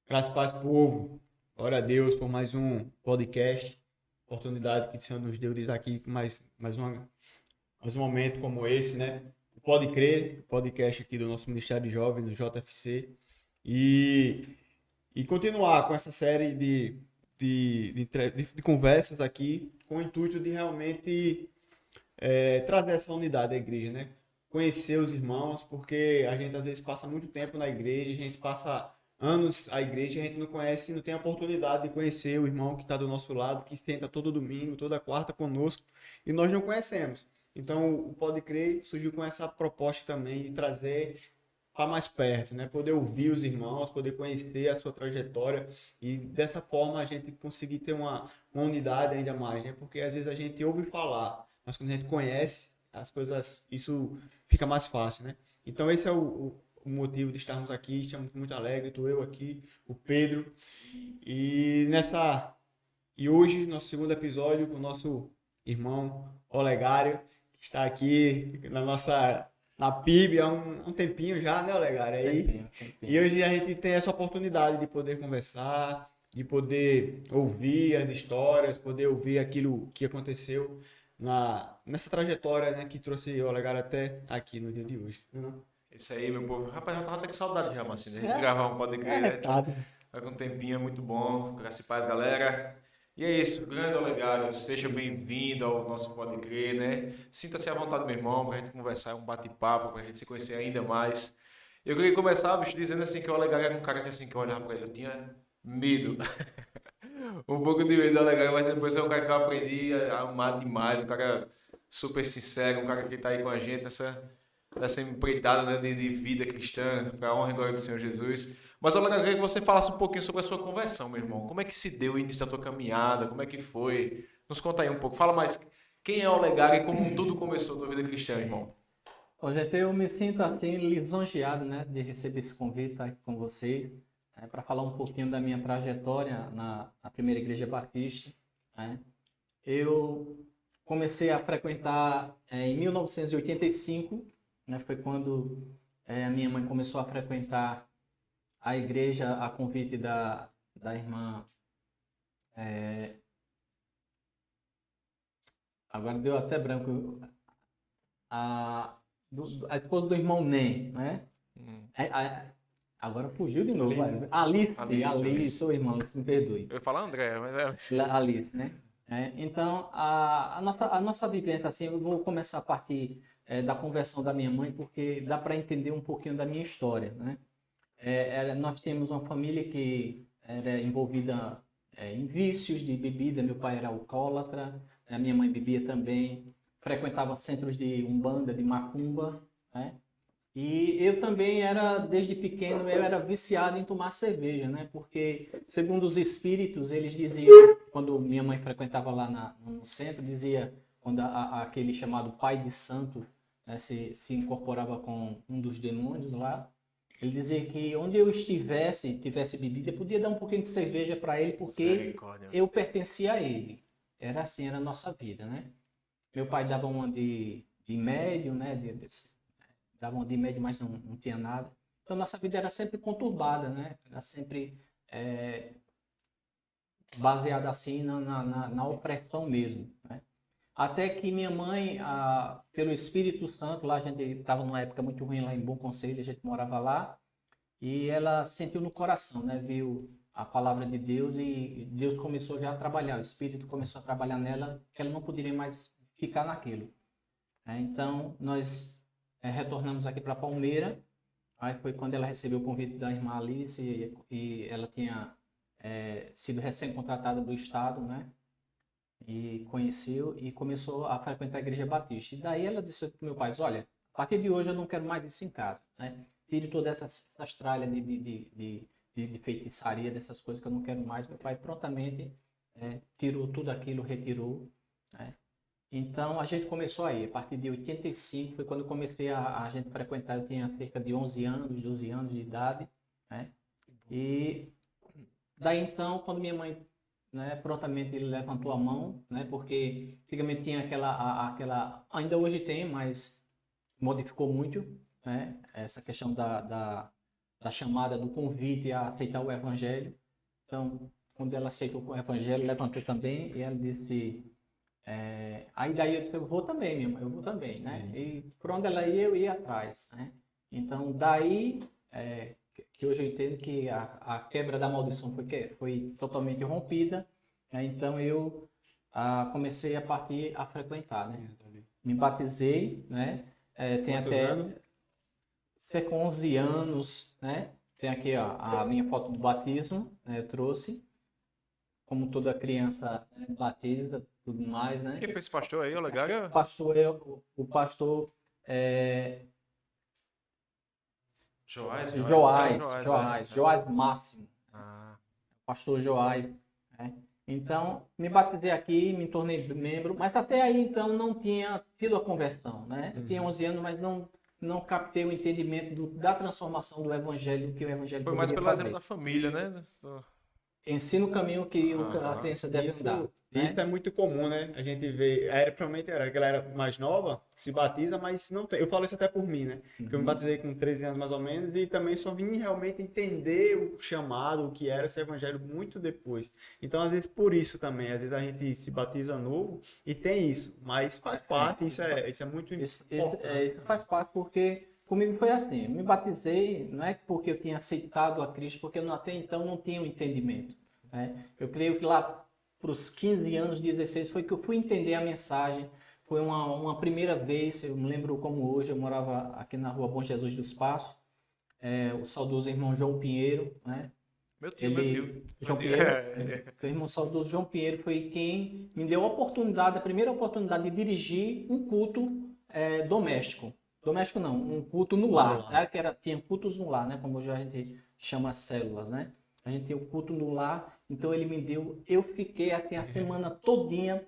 Graças a Paz, povo. Glória a Deus por mais um podcast. Oportunidade que o Senhor nos deu de estar aqui com mais um momento como esse, né? Pode Crer, podcast aqui do nosso Ministério de Jovens, do JFC. E, e continuar com essa série de conversas aqui com o intuito de realmente trazer essa unidade à igreja, né? Conhecer os irmãos, porque a gente às vezes passa muito tempo na igreja, a gente passa anos à igreja, e a gente não conhece, não tem a oportunidade de conhecer o irmão que está do nosso lado, que senta todo domingo, toda quarta conosco, e nós não conhecemos. Então, o Pode Crer surgiu com essa proposta também de trazer para mais perto, né? Poder ouvir os irmãos, poder conhecer a sua trajetória e dessa forma a gente conseguir ter uma unidade ainda mais, né? Porque às vezes a gente ouve falar, mas quando a gente conhece as coisas, isso fica mais fácil, né? Então esse é o motivo de estarmos aqui, estamos muito alegres, estou eu aqui, o Pedro, e hoje, nosso segundo episódio com o nosso irmão Olegário, que está aqui na PIB há um tempinho já, né, Olegário? Tempinho, E tempinho. hoje a gente tem essa oportunidade de poder conversar, de poder ouvir as histórias, poder ouvir aquilo que aconteceu nessa trajetória, né, que trouxe o Olegário até aqui no dia de hoje. Isso aí, meu povo. Rapaz, já tava até com saudade já, Marcinho, né? De É, gravar um Pode Crer, né? Então, arretado. tá com um tempinho, é muito bom. Graça e paz, galera. E é isso, grande Olegário, seja bem-vindo ao nosso Pode Crer, né? Sinta-se à vontade, meu irmão, pra gente conversar, um bate-papo, pra gente se conhecer ainda mais. Eu queria começar, bicho, dizendo assim que o Olegário era um cara que assim, que eu olhava pra ele, eu tinha medo. Um pouco de medo do Olegário, mas depois é um cara que eu aprendi a amar demais, um cara super sincero, um cara que tá aí com a gente nessa empreitada, né, de vida cristã, para a honra e glória do Senhor Jesus. Mas eu queria que você falasse um pouquinho sobre a sua conversão, meu irmão. Como é que se deu o início da tua caminhada? Como é que foi? Nos conta aí um pouco. Fala mais quem é o Olegário e como tudo começou a tua vida cristã, irmão. Hoje eu me sinto assim lisonjeado, né, de receber esse convite estar aqui com vocês, para falar um pouquinho da minha trajetória na primeira igreja batista, né? Eu comecei a frequentar em 1985, né, foi quando a minha mãe começou a frequentar a igreja a convite da irmã, é, agora deu até branco, a, a esposa do irmão Nem, né? É, agora fugiu de novo. Alice, Alice. ô irmão, me perdoe. Eu ia falar André, mas é Alice. Alice, né? Então, a nossa vivência, assim, eu vou começar a partir da conversão da minha mãe, porque dá para entender um pouquinho da minha história, né? Nós temos uma família que era envolvida em vícios de bebida. Meu pai era alcoólatra, a minha mãe bebia também, frequentava centros de umbanda, de macumba, né? E eu também era, desde pequeno, eu era viciado em tomar cerveja, né? Porque, segundo os espíritos, eles diziam, quando minha mãe frequentava lá no centro, dizia, quando aquele chamado pai de santo, né, se incorporava com um dos demônios lá, ele dizia que onde eu tivesse bebida, eu podia dar um pouquinho de cerveja para ele, porque Misericórdia. eu pertencia a ele. Era assim, era a nossa vida, né? Meu pai dava uma de médio, né? Dava uma de médio, mas não tinha nada. Então, nossa vida era sempre conturbada, né? Era sempre é, baseada assim na opressão mesmo, né? Até que minha mãe, pelo Espírito Santo, lá a gente estava numa época muito ruim lá em Bom Conselho, a gente morava lá, e ela sentiu no coração, né? Viu a palavra de Deus e Deus começou já a trabalhar, o Espírito começou a trabalhar nela, que ela não poderia mais ficar naquilo, né? Então, nós retornamos aqui para Palmeira. Aí foi quando ela recebeu o convite da irmã Alice e ela tinha sido recém-contratada do Estado, né? E conheceu e começou a frequentar a Igreja Batista. E daí ela disse para o meu pai, olha, a partir de hoje eu não quero mais isso em casa, né? Tire toda essa tralha de feitiçaria, dessas coisas que eu não quero mais. Meu pai prontamente tirou tudo aquilo, retirou, né? Então a gente começou aí, a partir de 85 foi quando eu comecei a gente frequentar. Eu tinha cerca de 11 anos, 12 anos de idade, né? E daí então, quando minha mãe, né, prontamente ele levantou a mão, né? Porque antigamente tinha ainda hoje tem, mas modificou muito, né? Essa questão da chamada, do convite a aceitar o evangelho. Então, quando ela aceitou o evangelho, levantou também e ela disse, aí daí eu disse, eu vou também, minha mãe, eu vou também, né? E por onde ela ia, eu ia atrás, né? Então, daí, que hoje eu entendo que a quebra da maldição foi totalmente rompida, né? Então eu comecei a partir a frequentar, né? Me batizei, né? Tem Quantos até anos? cerca de 11 anos, né? Tem aqui ó, a minha foto do batismo, né? Eu trouxe, como toda criança, né, batiza, tudo mais, né? Quem foi esse pastor aí, Olegário? O pastor Joás, Joás Máximo, Ah, pastor Joás, né? Então, me batizei aqui, me tornei membro, mas até aí, então, não tinha tido a conversão, né? Eu tinha 11 anos, mas não captei o entendimento da transformação do evangelho, que o evangelho foi mais poderia pelo exemplo fazer. da família, né? Ensina o caminho que a Aham. criança deve andar, Isso né? é muito comum, né? A gente vê, provavelmente era a galera mais nova que se batiza, mas não tem. Eu falo isso até por mim, né? Porque eu me batizei com 13 anos mais ou menos e também só vim realmente entender o chamado, o que era esse evangelho muito depois. Então, às vezes, por isso também, às vezes a gente se batiza novo e tem isso, mas faz parte, isso é muito importante. Isso faz parte porque comigo foi assim. Eu me batizei, não é porque eu tinha aceitado a Cristo, porque eu até então não tinha o entendimento, né? Eu creio que lá para os 15 anos, 16, foi que eu fui entender a mensagem. Foi uma primeira vez, eu me lembro como hoje, eu morava aqui na rua Bom Jesus dos Passos, o saudoso irmão João Pinheiro, né? Meu tio. João Pinheiro, o irmão saudoso João Pinheiro foi quem me deu a primeira oportunidade de dirigir um culto doméstico. Doméstico não, um culto no lar. Né? Tinha cultos no lar, né? Como hoje a gente chama células, né? A gente tinha o culto no lar, então ele me deu, eu fiquei assim a semana todinha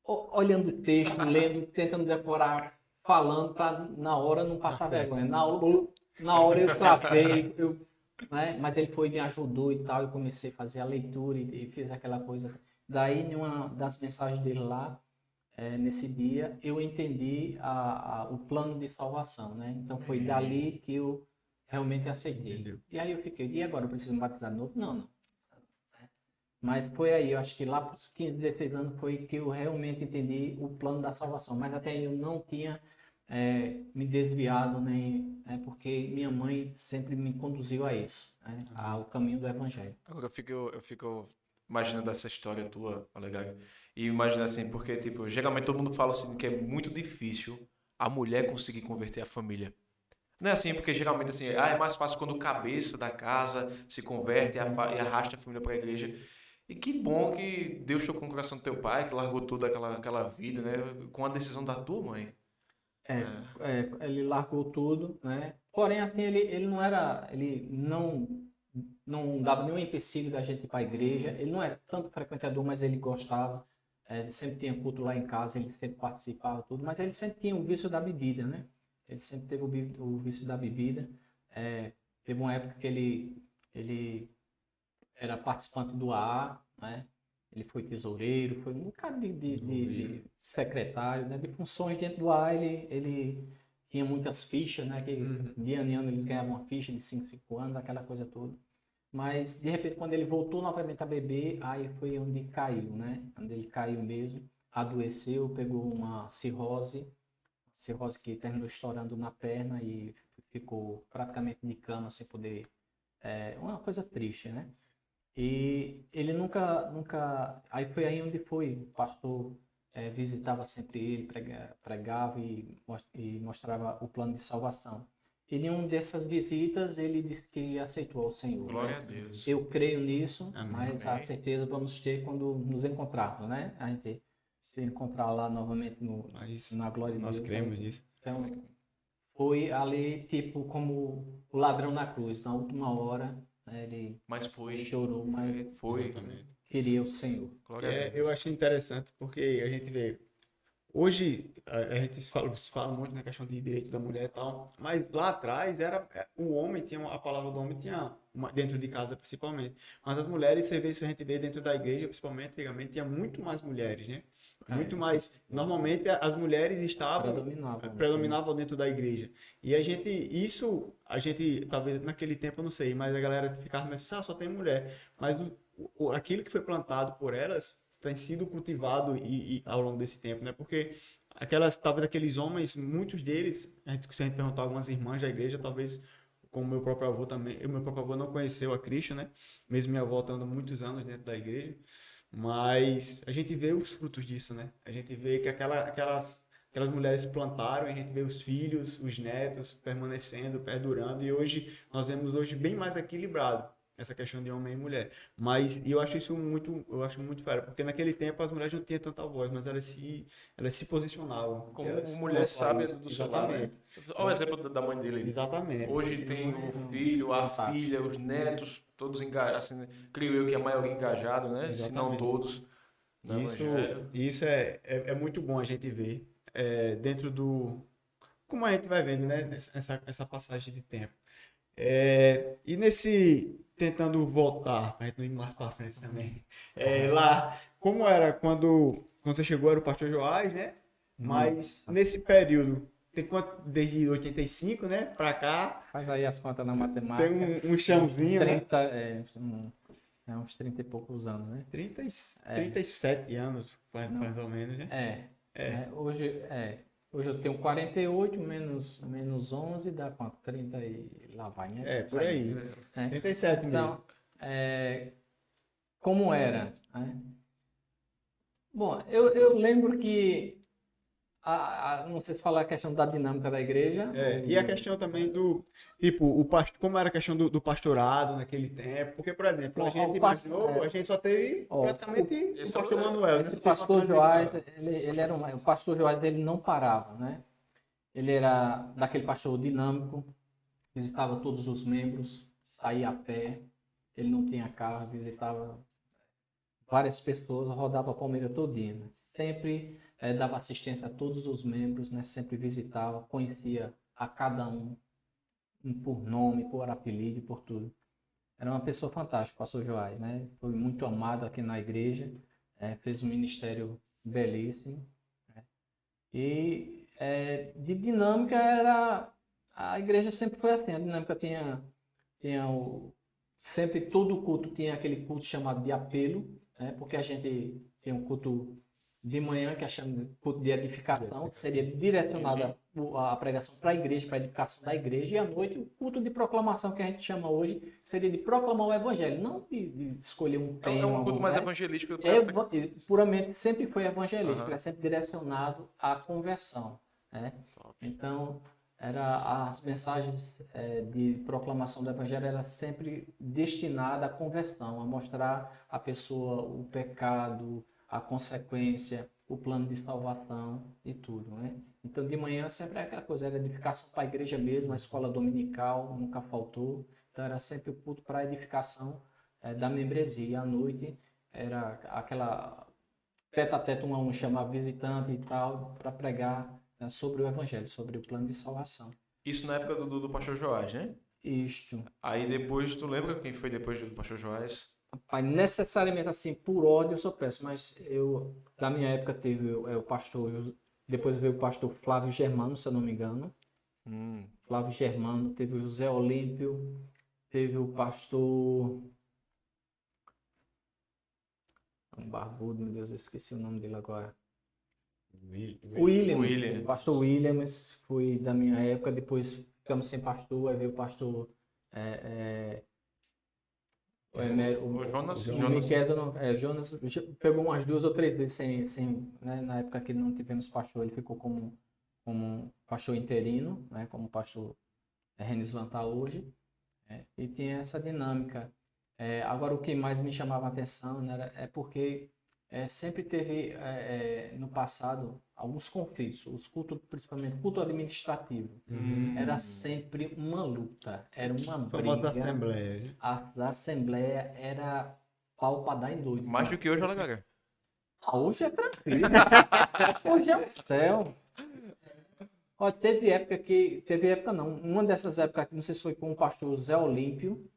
olhando o texto, lendo, tentando decorar, falando para na hora não passar vergonha. Na hora eu travei, né? Mas ele foi me ajudou e tal, eu comecei a fazer a leitura e fiz aquela coisa. Daí, em uma das mensagens dele lá, nesse dia, eu entendi o plano de salvação, né? Então foi dali que eu realmente aceitei. Entendeu? E aí eu fiquei, e agora eu preciso me batizar de novo? Não. Mas foi aí, eu acho que lá para os 15, 16 anos foi que eu realmente entendi o plano da salvação. Mas até aí eu não tinha me desviado, nem, porque minha mãe sempre me conduziu a isso, né? Ao caminho do evangelho. Agora eu fico imaginando essa história tua, Olegário. E imagina assim, porque, tipo, geralmente todo mundo fala assim que é muito difícil a mulher conseguir converter a família. Não é assim, porque geralmente assim, é mais fácil quando o cabeça da casa se converte e arrasta a família para a igreja. E que bom que Deus tocou no coração do teu pai, que largou toda aquela vida, né? Com a decisão da tua mãe. Ele largou tudo, né? Porém, assim, ele não dava nenhum empecilho da gente ir para a igreja. Ele não era tanto frequentador, mas ele gostava. Ele sempre tinha culto lá em casa, ele sempre participava tudo, mas ele sempre tinha o vício da bebida, né? Ele sempre teve o vício da bebida. Teve uma época que ele era participante do AA, né? Ele foi tesoureiro, foi um bocado de secretário, né? De funções dentro do AA, ele tinha muitas fichas, né? Que de ano em ano eles ganhavam uma ficha de 5 anos, aquela coisa toda. Mas, de repente, quando ele voltou novamente a beber, aí foi onde caiu, né? Onde ele caiu mesmo, adoeceu, pegou uma cirrose que terminou estourando na perna e ficou praticamente de cama sem poder... uma coisa triste, né? E ele nunca... Aí foi aí onde foi. O pastor visitava sempre ele, pregava e mostrava o plano de salvação. E em uma dessas visitas ele disse que aceitou ao Senhor. Glória Né? a Deus. Eu creio nisso, Amém. mas a certeza vamos ter quando nos encontrarmos, né? A gente se encontrar lá novamente Mas na glória de nós Deus. cremos nisso. Então, foi ali, tipo, como o ladrão na cruz, na última hora, né, ele Mas foi. chorou, mas Foi. Exatamente. queria o Senhor. Glória a Deus. Eu acho interessante porque a gente vê. Hoje a gente fala muito na questão de direito da mulher e tal, mas lá atrás o homem tinha a palavra do homem tinha dentro de casa principalmente, mas as mulheres, você vê, se a gente vê dentro da igreja, principalmente antigamente, tinha muito mais mulheres, né? Muito mais. Normalmente as mulheres estavam predominavam dentro da igreja. E a gente, talvez naquele tempo, eu não sei, mas a galera ficava pensando, só tem mulher. Mas aquilo que foi plantado por elas tem sido cultivado ao longo desse tempo, né? Porque talvez aqueles homens, muitos deles, se a gente perguntar algumas irmãs da igreja, talvez como meu próprio avô também, meu próprio avô não conheceu a Cristo, né? Mesmo minha avó estando muitos anos dentro da igreja. Mas a gente vê os frutos disso, né? A gente vê que aquelas mulheres plantaram, a gente vê os filhos, os netos permanecendo, perdurando, e hoje nós vemos bem mais equilibrado essa questão de homem e mulher. Mas eu acho muito fera, porque naquele tempo as mulheres não tinham tanta voz, mas elas se posicionavam. Como Elas mulher sábia isso. do seu lar, né? Olha o exemplo da mãe dele. Exatamente. Hoje tem o filho, a filha, os netos, todos engajados, assim, creio eu que a maioria engajado, né? Se não todos, no Evangelho. Isso é muito bom a gente ver dentro do... Como a gente vai vendo, né? Essa passagem de tempo. E tentando voltar, para a gente não ir mais para frente também, lá, como era quando você chegou, era o pastor Joás, né? Mas nesse período, tem quanto, desde 85, né, para cá? Faz aí as contas na matemática. Tem um chãozinho, 30, né? Uns 30 e poucos anos, né? 37 anos, mais ou menos, né? Hoje eu tenho 48, menos 11, dá quanto? 30 e lá vai, né? Por aí. 37 mesmo. Então, como era? Né? Bom, eu lembro que, não sei se falar a questão da dinâmica da igreja. E a questão também do, tipo, como era a questão do pastorado naquele tempo. Porque, por exemplo, a gente imaginou, a gente só teve praticamente o pastor Manuel. O pastor Joás, o pastor Joás, ele não parava, né? Ele era daquele pastor dinâmico, visitava todos os membros, saía a pé, ele não tinha carro, visitava várias pessoas, rodava a Palmeira todinha, né? Sempre dava assistência a todos os membros, né? Sempre visitava, conhecia a cada um por nome, por apelido, por tudo. Era uma pessoa fantástica, o pastor Joás, né? Foi muito amado aqui na igreja, fez um ministério belíssimo, né? E de dinâmica a igreja sempre foi assim, a dinâmica sempre todo culto tinha aquele culto chamado de apelo, né? Porque a gente tem um culto de manhã, que é chamado de culto de edificação, seria direcionada a pregação para a igreja, para a edificação da igreja, e à noite o culto de proclamação, que a gente chama hoje, seria de proclamar o evangelho, não de escolher um tema. É um culto mais evangelístico. Puramente, sempre foi evangelístico, sempre direcionado à conversão, né? Então, as mensagens de proclamação do evangelho era sempre destinada à conversão, a mostrar à pessoa o pecado, a consequência, o plano de salvação e tudo, né? Então, de manhã sempre era aquela coisa, era edificação para a igreja mesmo, a escola dominical nunca faltou. Então, era sempre o culto para a edificação da membresia. E à noite era aquela tete a tete, um a um, chamar visitante e tal, para pregar sobre o evangelho, sobre o plano de salvação. Isso na época do pastor Joás, né? Isto. Aí depois, tu lembra quem foi depois do pastor Joás? Rapaz, necessariamente assim, por ordem eu sou péssimo, mas da minha época teve o pastor, depois veio o pastor Flávio Germano, se eu não me engano. Flávio Germano, teve o José Olímpio, teve o pastor... Um barbudo, meu Deus, eu esqueci o nome dele agora. Williams. O pastor Williams foi da minha época, depois ficamos sem pastor, aí veio o pastor... Jonas pegou umas 2 ou 3 vezes né, na época que não tivemos pastor, ele ficou como pastor interino, né, como pastor Renisvan está hoje, e tinha essa dinâmica. Agora, o que mais me chamava a atenção, né, é porque sempre teve no passado alguns conflitos, os cultos, principalmente culto administrativo, era sempre uma luta, era uma briga. Assembleia. A assembleia era pau para dar em doido. Mais do que hoje, Alegaga? Hoje é tranquilo. Hoje é o céu. Ó, teve época não, uma dessas épocas, não sei se foi com o pastor Zé Olímpio,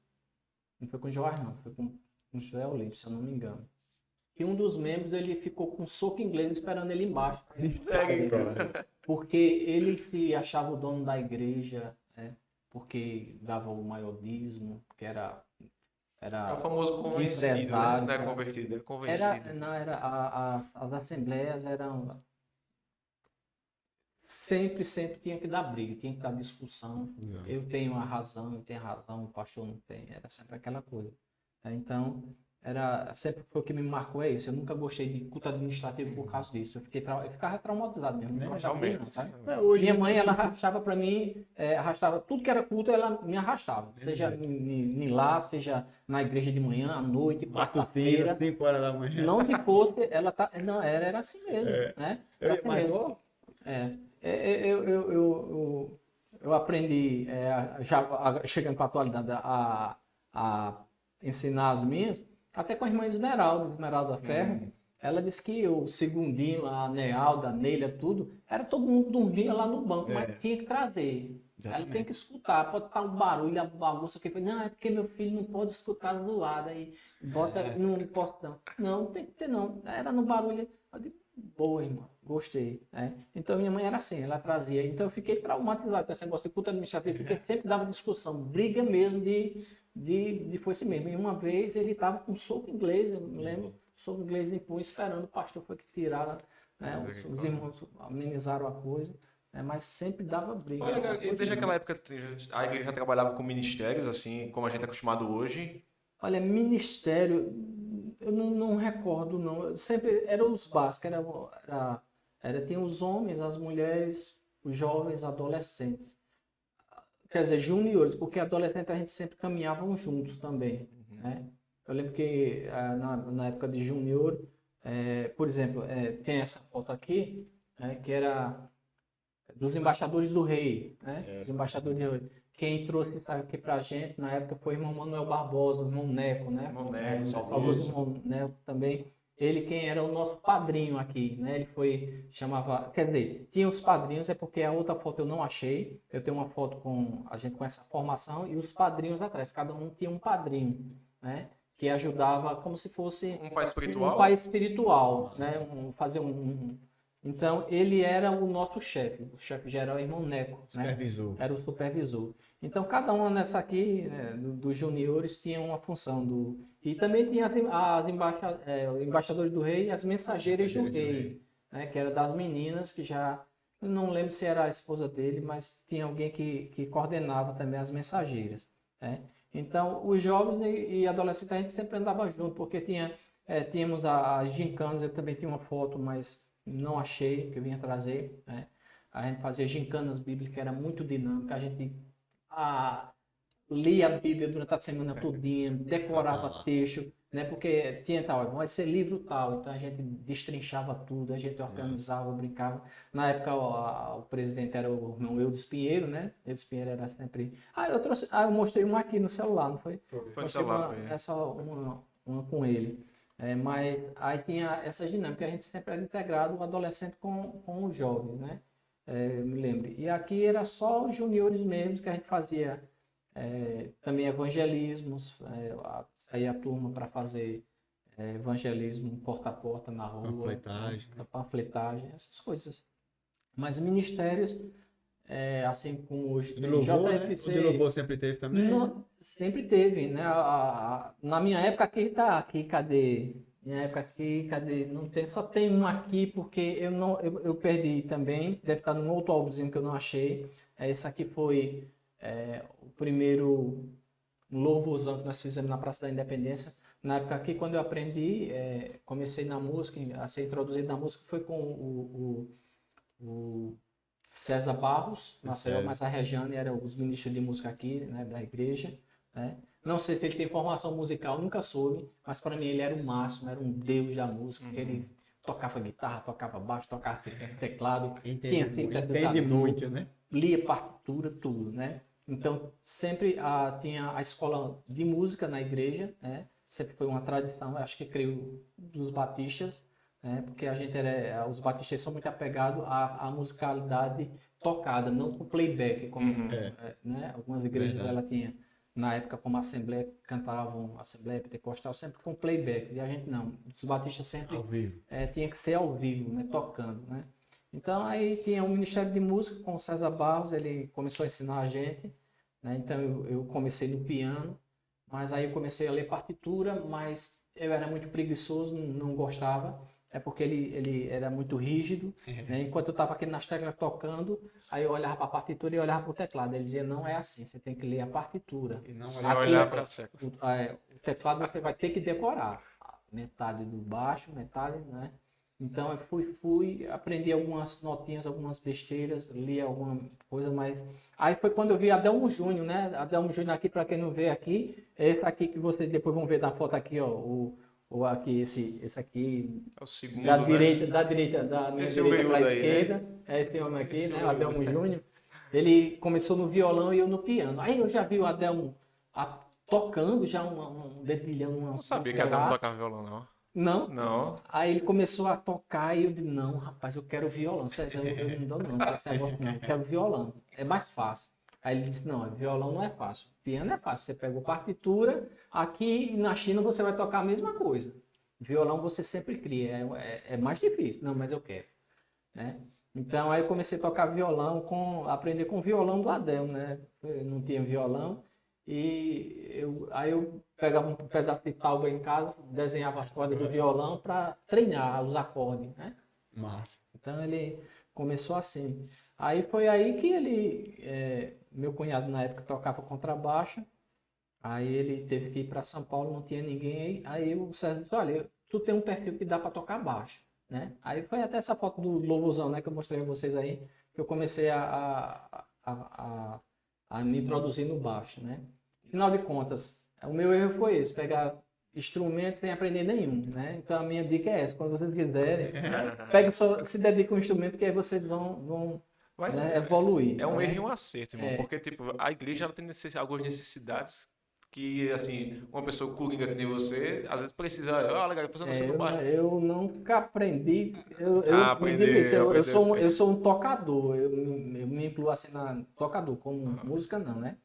não foi com o Joás não, foi com o José Olímpio, se eu não me engano. que um dos membros ele ficou com soco inglês esperando ele embaixo. Sério, cara. Porque ele se achava o dono da igreja, né? Porque dava o maior dízimo, que era É o famoso convencido, né? empresário, Não é sabe? convertido, é convencido. As assembleias eram sempre tinha que dar briga, tinha que dar discussão. Exato. Eu tenho a razão, eu tenho a razão, o pastor não tem. Era sempre aquela coisa. Então, sempre foi o que me marcou é isso. Eu nunca gostei de culto administrativo por causa disso. Eu ficava traumatizado mesmo. Não já vi, não, sabe? Hoje, Minha mãe, ela arrastava para mim, arrastava tudo que era culto, ela me arrastava. Seja lá, seja na igreja de manhã, à noite, matutino, quarta-feira. 5 horas da manhã. Não que fosse, ela tá. Não, era assim mesmo, né? Era assim Mas, mesmo. Eu aprendi, chegando para a atualidade, a ensinar as minhas, até com a irmã Esmeralda Ferro. Ela disse que o segundinho, a Nealda, a Neila, tudo, era todo mundo dormia lá no banco, mas tinha que trazer. Exatamente. Ela tem que escutar, pode estar um barulho, a bagunça que não, é porque meu filho não pode escutar zoada aí, bota, não posso não. Não tem que ter não, era no barulho. Eu digo, boa, irmã, gostei. Então minha mãe era assim, ela trazia. Então eu fiquei traumatizado com esse negócio de culto administrativo, porque sempre dava discussão, briga mesmo de foice mesmo. E uma vez ele estava com soco inglês, eu me lembro, soco inglês em punho, esperando, o pastor foi que tiraram, né? Os irmãos amenizaram a coisa. Mas sempre dava briga. Olha, desde aquela época a igreja já trabalhava com ministérios, assim, como a gente é acostumado hoje. Olha, ministério, eu não recordo, não. Sempre eram os básicos, tinha os homens, as mulheres, os jovens, adolescentes. Quer dizer, juniores, porque adolescente a gente sempre caminhavam juntos também, né? Eu lembro que na época de junior, por exemplo, tem essa foto aqui, que era dos embaixadores do rei, né? Os embaixadores do rei. Quem trouxe isso aqui pra gente na época foi o irmão Manuel Barbosa, o irmão Neco, né? Irmão Neco, saudoso irmão Neco também. Ele quem era o nosso padrinho aqui, né? Ele quer dizer, tinha os padrinhos, é porque a outra foto eu não achei. Eu tenho uma foto com a gente com essa formação e os padrinhos atrás. Cada um tinha um padrinho, né? Que ajudava como se fosse um pai espiritual. Um pai espiritual, né? Então, ele era o nosso chefe. O chefe geral é o irmão Neco. Supervisor. Né? Era o supervisor. Então, cada uma nessa aqui, dos juniores, tinha uma função. E também tinha os embaixadores do rei e as mensageiras do rei. Né? Que era das meninas, que já... Eu não lembro se era a esposa dele, mas tinha alguém que coordenava também as mensageiras. Né? Então, os jovens e adolescentes, a gente sempre andava junto, porque tínhamos as gincanas, eu também tinha uma foto, mas... não achei, que eu vinha trazer, né? A gente fazia gincanas bíblicas, era muito dinâmica, a gente lia a Bíblia durante a semana todinha, decorava texto, né? Porque tinha tal, vai ser livro tal, então a gente destrinchava tudo, a gente organizava, brincava. Na época o presidente era o irmão Eudes Pinheiro, né? Eudes Pinheiro era sempre... eu mostrei uma aqui no celular, não foi? Foi no celular, uma com ele. Mas aí tinha essa dinâmica, a gente sempre era integrado, o adolescente com os jovens, né? Eu me lembro. E aqui era só os juniores mesmo, que a gente fazia também evangelismos, saía a turma para fazer evangelismo porta a porta na rua, panfletagem, essas coisas. Mas ministérios, assim como hoje... O de louvor sempre teve também? Sempre teve, né? Na minha época aqui, cadê? Minha época aqui, cadê? Não tem, só tem um aqui porque eu perdi também, deve estar num outro álbumzinho que eu não achei. Esse aqui foi o primeiro louvorzão que nós fizemos na Praça da Independência. Na época aqui, quando eu aprendi, comecei na música, a ser introduzido na música, foi com o César Barros, mas a Regiane era os ministros de música aqui, né, da igreja, né? Não sei se ele tem formação musical, nunca soube, mas para mim ele era o máximo, era um deus da música, porque ele tocava guitarra, tocava baixo, tocava teclado, tinha sintetizador, muito, né? lia partitura, tudo, né? Então sempre tinha a escola de música na igreja, né? Sempre foi uma tradição, acho que creio dos batistas, porque os batistas são muito apegados à musicalidade tocada, não com playback, como né? Algumas igrejas ela tinha na época, como Assembleia, cantavam Assembleia Pentecostal sempre com playback. E a gente não. Os batistas sempre Ao vivo. tinha que ser ao vivo, né? Tocando, né? Então aí tinha o Ministério de Música com o César Barros, ele começou a ensinar a gente, né? Então eu comecei no piano, mas aí eu comecei a ler partitura, mas eu era muito preguiçoso, não gostava, é porque ele era muito rígido, né? Enquanto eu estava aqui nas teclas tocando, aí eu olhava para a partitura e olhava para o teclado, ele dizia, não é assim, você tem que ler a partitura. E não Sem olhar olhar pra para as teclas. O teclado você vai ter que decorar, metade do baixo, metade, né? Então eu fui, aprendi algumas notinhas, algumas besteiras, li alguma coisa, mas aí foi quando eu vi Adelmo Júnior, né? Adelmo Júnior aqui, para quem não vê aqui, é esse aqui que vocês depois vão ver na foto aqui, ó, o aqui, esse aqui, É o segundo, da né? direita, da minha Esse direita para a orelhudo aí, né? esquerda, é esse homem aqui, Esse né? O orelhudo. Adelmo Júnior. Ele começou no violão e eu no piano. Aí eu já vi o Adelmo tocando já um dedilhão, uma Não sabia que Adão não tocava violão, não. Não. Não. Aí ele começou a tocar e eu disse, não, rapaz, eu quero violão. César, eu não dou não, com esse negócio não, eu quero violão. É mais fácil. Aí ele disse, não, violão não é fácil. Piano é fácil. Você pega a partitura, aqui na China você vai tocar a mesma coisa. Violão você sempre cria, é mais difícil. Não, mas eu quero, né? Então aí eu comecei a tocar violão, aprender com o violão do Adel, né? Eu não tinha violão. Aí eu pegava um pedaço de tábua em casa, desenhava as cordas do violão para treinar os acordes, né? Massa. Então ele começou assim. Aí foi aí que meu cunhado na época tocava contrabaixo, aí ele teve que ir para São Paulo, não tinha ninguém, aí o César disse, olha, tu tem um perfil que dá para tocar baixo, né? Aí foi até essa foto do louvorzão, né, que eu mostrei a vocês aí, que eu comecei a me introduzir no baixo, né? Afinal de contas, o meu erro foi esse, pegar instrumentos sem aprender nenhum, né? Então a minha dica é essa, quando vocês quiserem, pegue só, se dedique a um instrumento, que aí vocês vão Mas né, evoluir. é um né? erro e um acerto, irmão. Porque, tipo, a igreja ela tem algumas necessidades que, assim, uma pessoa coringa que nem você, às vezes precisa, olha, galera, você não baixo. Eu nunca aprendi, me digo Aprender, isso, eu aprender sou, assim. eu sou um tocador, eu me incluo assim na tocador, como música não, né?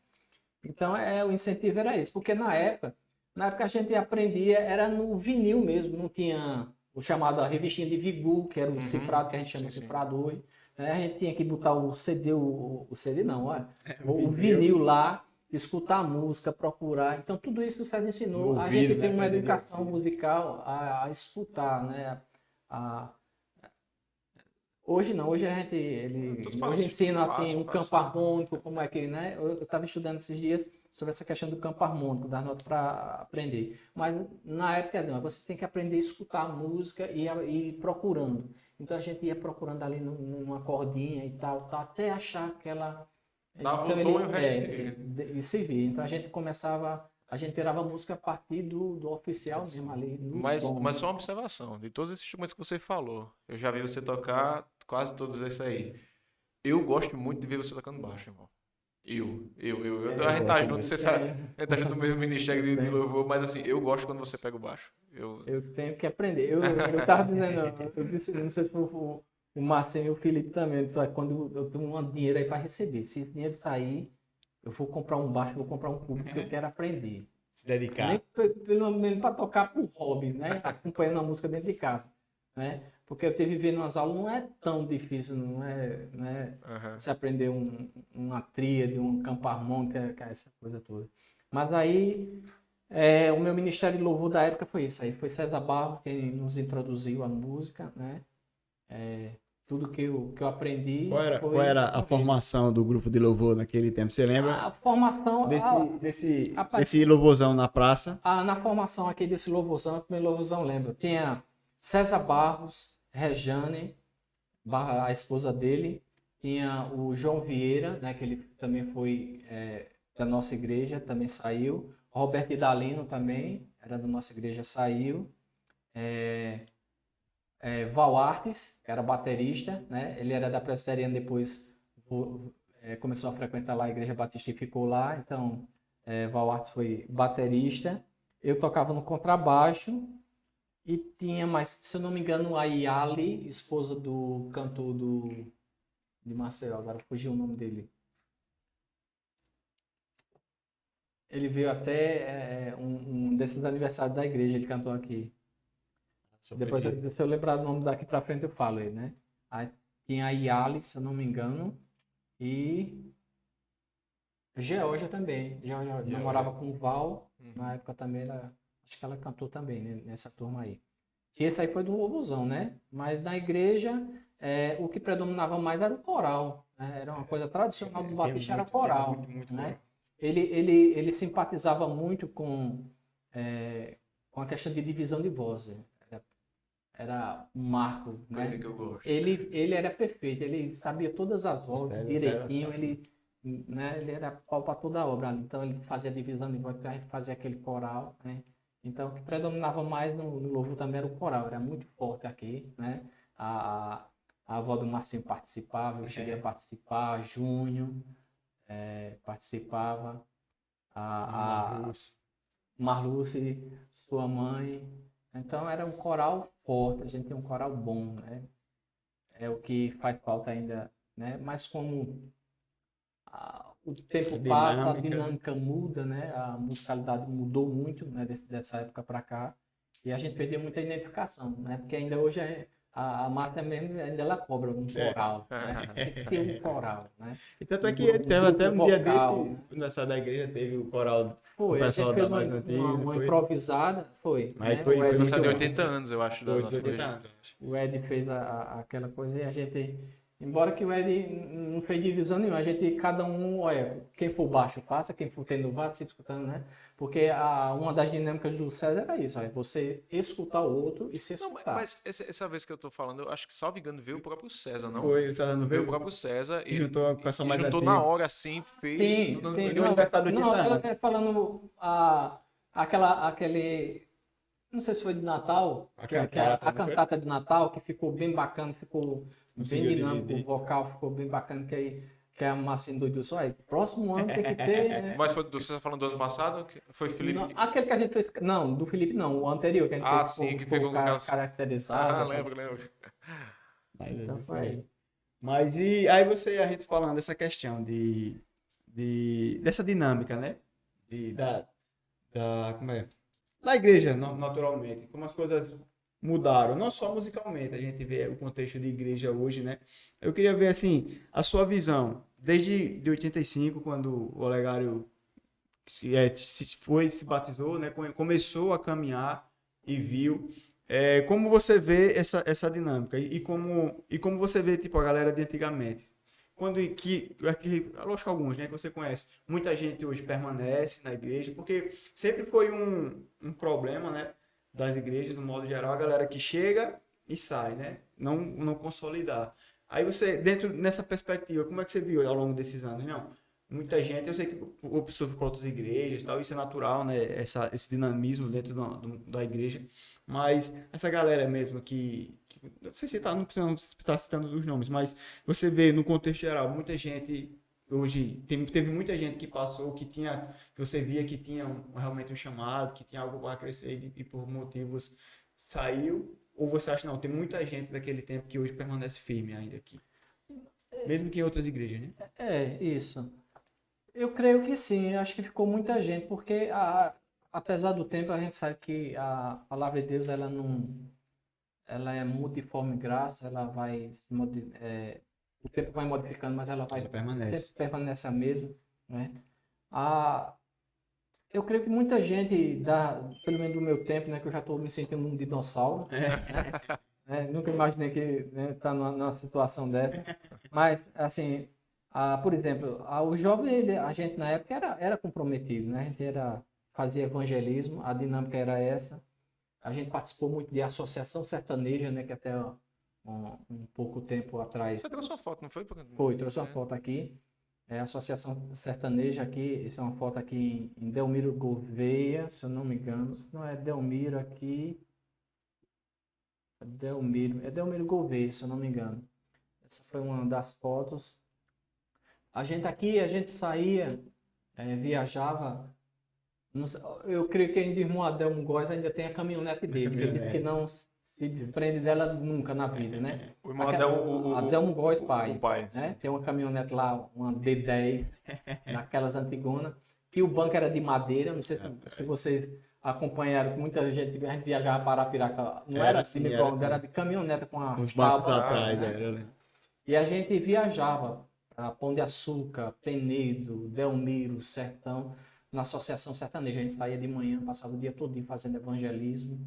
Então o incentivo era esse, porque na época a gente aprendia, era no vinil mesmo, não tinha o chamado a revistinha de Vigu, que era o cifrado, que a gente chama de Sim, sim. cifrado hoje. Né? A gente tinha que botar o CD, o CD não, olha, o vinil. vinil lá, escutar a música, procurar. Então tudo isso que o César ensinou, No a ouvido, gente né? tem uma Aprender no educação ouvido. musical a escutar, né? Hoje não, hoje a gente Tudo hoje fácil, ensina assim fácil, um fácil. campo harmônico, como é que, né? Eu estava estudando esses dias sobre essa questão do campo harmônico, das notas para aprender. Mas na época não, você tem que aprender a escutar a música e ir procurando. Então a gente ia procurando ali numa cordinha e tal, até achar aquela. Dava Então o tom e o resto se vira. e se via. Então a gente começava, a gente tirava a música a partir do oficial mesmo ali, nos tons. Mas só uma observação, de todos esses instrumentos que você falou, eu já vi você tocar quase todos esses aí. Eu gosto muito de ver você tocando baixo, irmão. A gente tá junto, você sabe, a gente tá junto no mesmo ministério de louvor, mas assim, eu gosto quando você pega o baixo. Eu tenho que aprender. Eu tava dizendo, eu disse, não sei se foi o Marcinho e o Felipe também, só que quando eu tenho um dinheiro aí para receber, se esse dinheiro sair, eu vou comprar um baixo, vou comprar um cubo, porque eu quero aprender. Se dedicar. Nem pelo menos para tocar por hobby, né? Acompanhando a música dentro de casa, né? Porque eu ter vivido umas aulas não é tão difícil, não é Aham. você aprender uma tríade, um campo harmônico, essa coisa toda. Mas aí o meu ministério de louvor da época foi isso aí, foi César Barro quem nos introduziu à música, né? Tudo que eu aprendi. Qual era a formação do grupo de louvor naquele tempo? Você lembra A formação. desse louvorzão na praça? Na formação aqui desse louvorzão, primeiro louvorzão, lembro. Tinha César Barros, Rejane, a esposa dele. Tinha o João Vieira, né, que ele também foi da nossa igreja, também saiu. Roberto Idalino também, era da nossa igreja, saiu. Val Artes, que era baterista, né? Ele era da Presbiteriana, depois começou a frequentar lá a Igreja Batista e ficou lá. Então, Val Artes foi baterista. Eu tocava no contrabaixo e tinha mais, se eu não me engano, a Yali, esposa do cantor de Maceió, agora fugiu o nome dele. Ele veio até um desses aniversários da igreja, ele cantou aqui. Depois, se eu lembrar do nome daqui pra frente, eu falo ele, né? Aí tinha a Yali, se eu não me engano, e Georgia também. Georgia namorava com o Val, na época também, acho que ela cantou também, né, nessa turma aí. E esse aí foi do louvozão, né? Mas na igreja, o que predominava mais era o coral, né? Era uma coisa tradicional dos batistas, era coral, muito né? coral. Ele simpatizava muito com a questão de divisão de vozes. Era um marco, né? Coisa que eu gosto. Ele era perfeito, ele sabia todas as vozes Sério, direitinho, né? Ele era pau para toda a obra. Então ele fazia divisão de vozes, a gente fazia aquele coral, né? Então o que predominava mais no louvor também era o coral, era muito forte aqui, né? A avó do Marcinho participava, eu cheguei a participar, Júnior participava, a Marluce, sua mãe. Então era um coral forte, a gente tem um coral bom, né? É o que faz falta ainda, né? Mas como o tempo passa, a dinâmica muda, né? A musicalidade mudou muito, né? Dessa época para cá, e a gente perdeu muita identificação, né? Porque ainda hoje a Márcia mesmo, ainda ela cobra um coral, né? Tem que ter um coral, né? E tanto é que teve até um dia desse, quando saiu da igreja, teve o coral. Foi, a gente fez uma foi improvisada, foi. Mas né? foi O Ed Aniversário de fez- 80 anos, eu acho, da Foi nossa 80 igreja. anos, eu acho. O Ed fez aquela coisa e a gente, embora que o Ed não fez divisão nenhuma, a gente, cada um, olha, quem for baixo faça, quem for tendo vá se escutando, né? Porque uma das dinâmicas do César era isso, olha, você escutar o outro e se Não, escutar. mas essa vez que eu tô falando, eu acho que, salvo engano, veio o próprio César, não? Foi, o César não Veio veio. o próprio César E juntou com o pessoal mais juntou antigo. na hora, assim, fez. Sim, no- sim, no- não, aniversário do não, 80 ela anos. tá falando aquele, não sei se foi de Natal, A que é cantata, a não foi? cantata de Natal, que ficou bem bacana, ficou bem Conseguiu dinâmico, dividir. o vocal ficou bem bacana, que a Marcinho doido só aí. Próximo ano tem que ter, né? Mas foi você tá falando do ano passado? Foi Felipe. Não, aquele que a gente fez, não, do Felipe não, o anterior, que a gente Ah, fez, sim, que ficou pegou com aquelas. caracterizado. Ah, tá? lembro. Mas, Então foi aí. Mas e aí a gente falando dessa questão dessa dinâmica, né? Como é? Da igreja, naturalmente, como as coisas mudaram, não só musicalmente, a gente vê o contexto de igreja hoje, né? Eu queria ver, assim, a sua visão, desde de 85, quando o Olegário se batizou, né? Começou a caminhar e viu. Como você vê essa dinâmica e como você vê tipo a galera de antigamente, quando lógico alguns, né, que você conhece, muita gente hoje permanece na igreja porque sempre foi um problema, né, das igrejas no modo geral, a galera que chega e sai, né, não consolidar. Aí você nessa perspectiva, como é que você viu ao longo desses anos, não? Muita gente, eu sei que o pessoal foi para outras igrejas, tal, isso é natural, né? Esse dinamismo dentro da igreja. Mas essa galera mesmo não sei se não precisa estar citando os nomes, mas você vê no contexto geral, muita gente hoje, teve muita gente que passou, que você via que tinha realmente um chamado, que tinha algo para crescer e por motivos saiu, ou você acha não, tem muita gente daquele tempo que hoje permanece firme ainda aqui? Mesmo que em outras igrejas, né? Isso. Eu creio que sim, acho que ficou muita gente, porque apesar do tempo, a gente sabe que a palavra de Deus, ela é multiforme graça, ela vai, o tempo vai modificando, mas ela permanece. sempre permanece a mesma, né? Eu creio que muita gente, pelo menos do meu tempo, né, que eu já estou me sentindo um dinossauro, né? Nunca imaginei que tá numa situação dessa, mas assim, por exemplo, o jovem, a gente na época era comprometido, né? A gente fazia evangelismo, a dinâmica era essa. A gente participou muito de associação sertaneja, né? Que até um pouco tempo atrás... Você trouxe uma foto, não foi? Foi, trouxe uma foto aqui. Associação sertaneja aqui, essa é uma foto aqui em Delmiro Gouveia, se eu não me engano. Se não é Delmiro aqui... É Delmiro Gouveia, se eu não me engano. Essa foi uma das fotos. A gente saía, viajava. Eu creio que ainda o irmão Adelmo Góes ainda tem a caminhonete dele, que ele disse que não se desprende dela nunca na vida, né? O irmão Adelmo Góes, pai. O pai, né? Tem uma caminhonete lá, uma D10, daquelas antigonas. que o banco era de madeira, não sei se vocês acompanharam, muita gente, a gente viajava para Arapiraca, não era assim, era de caminhoneta com Os as bancos tábuas, atrás, né? era, né? E a gente viajava para Pão de Açúcar, Penedo, Delmiro, Sertão, na Associação Sertaneja. A gente saía de manhã, passava o dia todo fazendo evangelismo,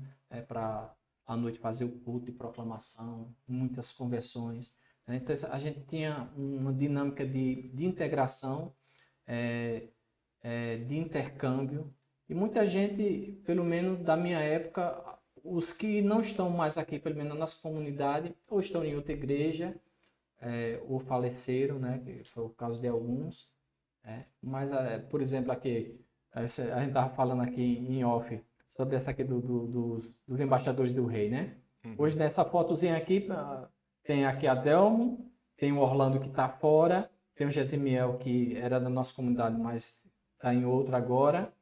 para à noite fazer o culto de proclamação, muitas conversões. Então a gente tinha uma dinâmica de integração, de intercâmbio. E muita gente, pelo menos da minha época, os que não estão mais aqui, pelo menos na nossa comunidade, ou estão em outra igreja, ou faleceram, né, que foi o caso de alguns. Mas, por exemplo, aqui, a gente estava falando aqui em off, sobre essa aqui dos embaixadores do rei, né? Hoje, nessa fotozinha aqui, tem aqui a Delmo, tem o Orlando que está fora, tem o Gesimiel, que era da nossa comunidade, mas está em outra agora.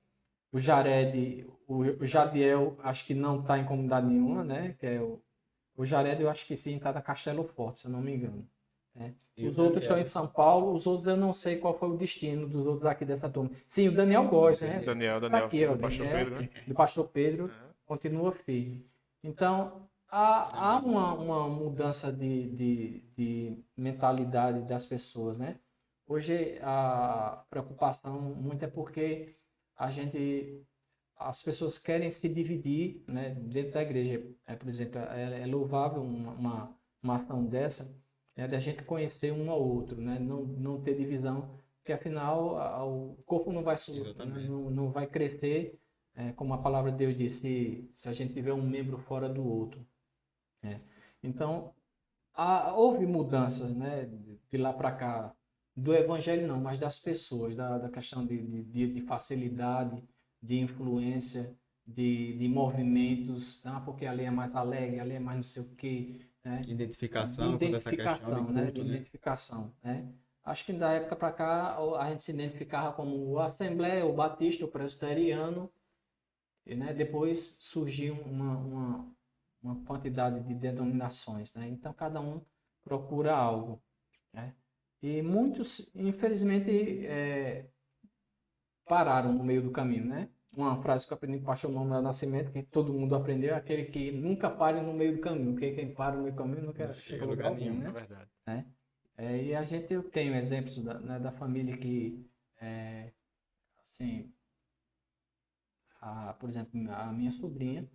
O Jared, o Jadiel, acho que não está em comunidade nenhuma, né? Que é o Jared, eu acho que sim, está da Castelo Forte, se eu não me engano. Os outros estão em São Paulo, os outros eu não sei qual foi o destino dos outros aqui dessa turma. Sim, o Daniel Góes, né? Daniel, Tá aqui, ó, do Pastor Daniel, Pedro, né? do Pastor Pedro, continua firme. Então, há uma mudança de mentalidade das pessoas, né? Hoje, a preocupação muito é porque as pessoas querem se dividir, né, dentro da igreja. Por exemplo, é louvável uma ação dessa, da gente conhecer um ao outro, né? Não ter divisão, porque afinal o corpo não vai não vai crescer, como a palavra de Deus diz, se a gente tiver um membro fora do outro. Então, houve mudanças, né, de lá para cá, do evangelho não, mas das pessoas, da questão de facilidade, de influência, de movimentos, porque ali é mais alegre, ali é mais não sei o quê, né? Identificação, De identificação, né? Acho que da época para cá a gente se identificava como o Assembleia, o Batista, o Presbiteriano, e, né, depois surgiu uma quantidade de denominações, né? Então cada um procura algo, né? E muitos, infelizmente, pararam no meio do caminho, né? Uma frase que eu aprendi com o pastor Manuel Nascimento, que todo mundo aprendeu, é aquele que nunca pare no meio do caminho, porque quem para no meio do caminho não chega a lugar nenhum, né? É verdade. E eu tenho exemplos da família que, assim, por exemplo, a minha sobrinha,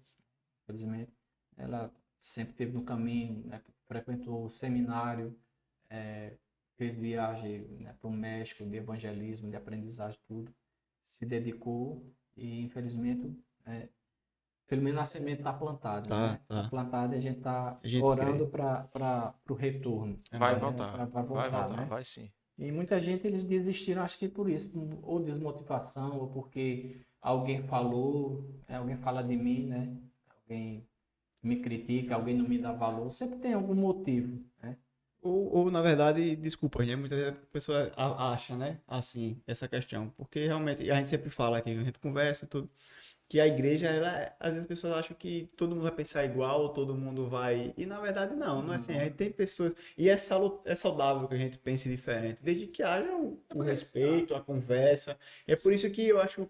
infelizmente, ela sempre esteve no caminho, né? Frequentou o seminário, fez viagem, né, para o México de evangelismo, de aprendizagem, tudo, se dedicou e infelizmente, pelo menos a semente está plantada, né? Tá plantada e a gente está orando para o retorno. Vai voltar, vai voltar, né? vai sim. E muita gente eles desistiram, acho que por isso, ou desmotivação, ou porque alguém falou, alguém fala de mim, né? Alguém me critica, alguém não me dá valor, sempre tem algum motivo, né? Ou na verdade, desculpa, né? Muitas vezes a pessoa acha, né? Assim, essa questão. Porque realmente, a gente sempre fala aqui, a gente conversa tudo, que a igreja, às vezes as pessoas acham que todo mundo vai pensar igual, todo mundo vai... E na verdade não é assim. A gente tem pessoas... E é saudável que a gente pense diferente, desde que haja o respeito, a conversa. E é por isso que eu acho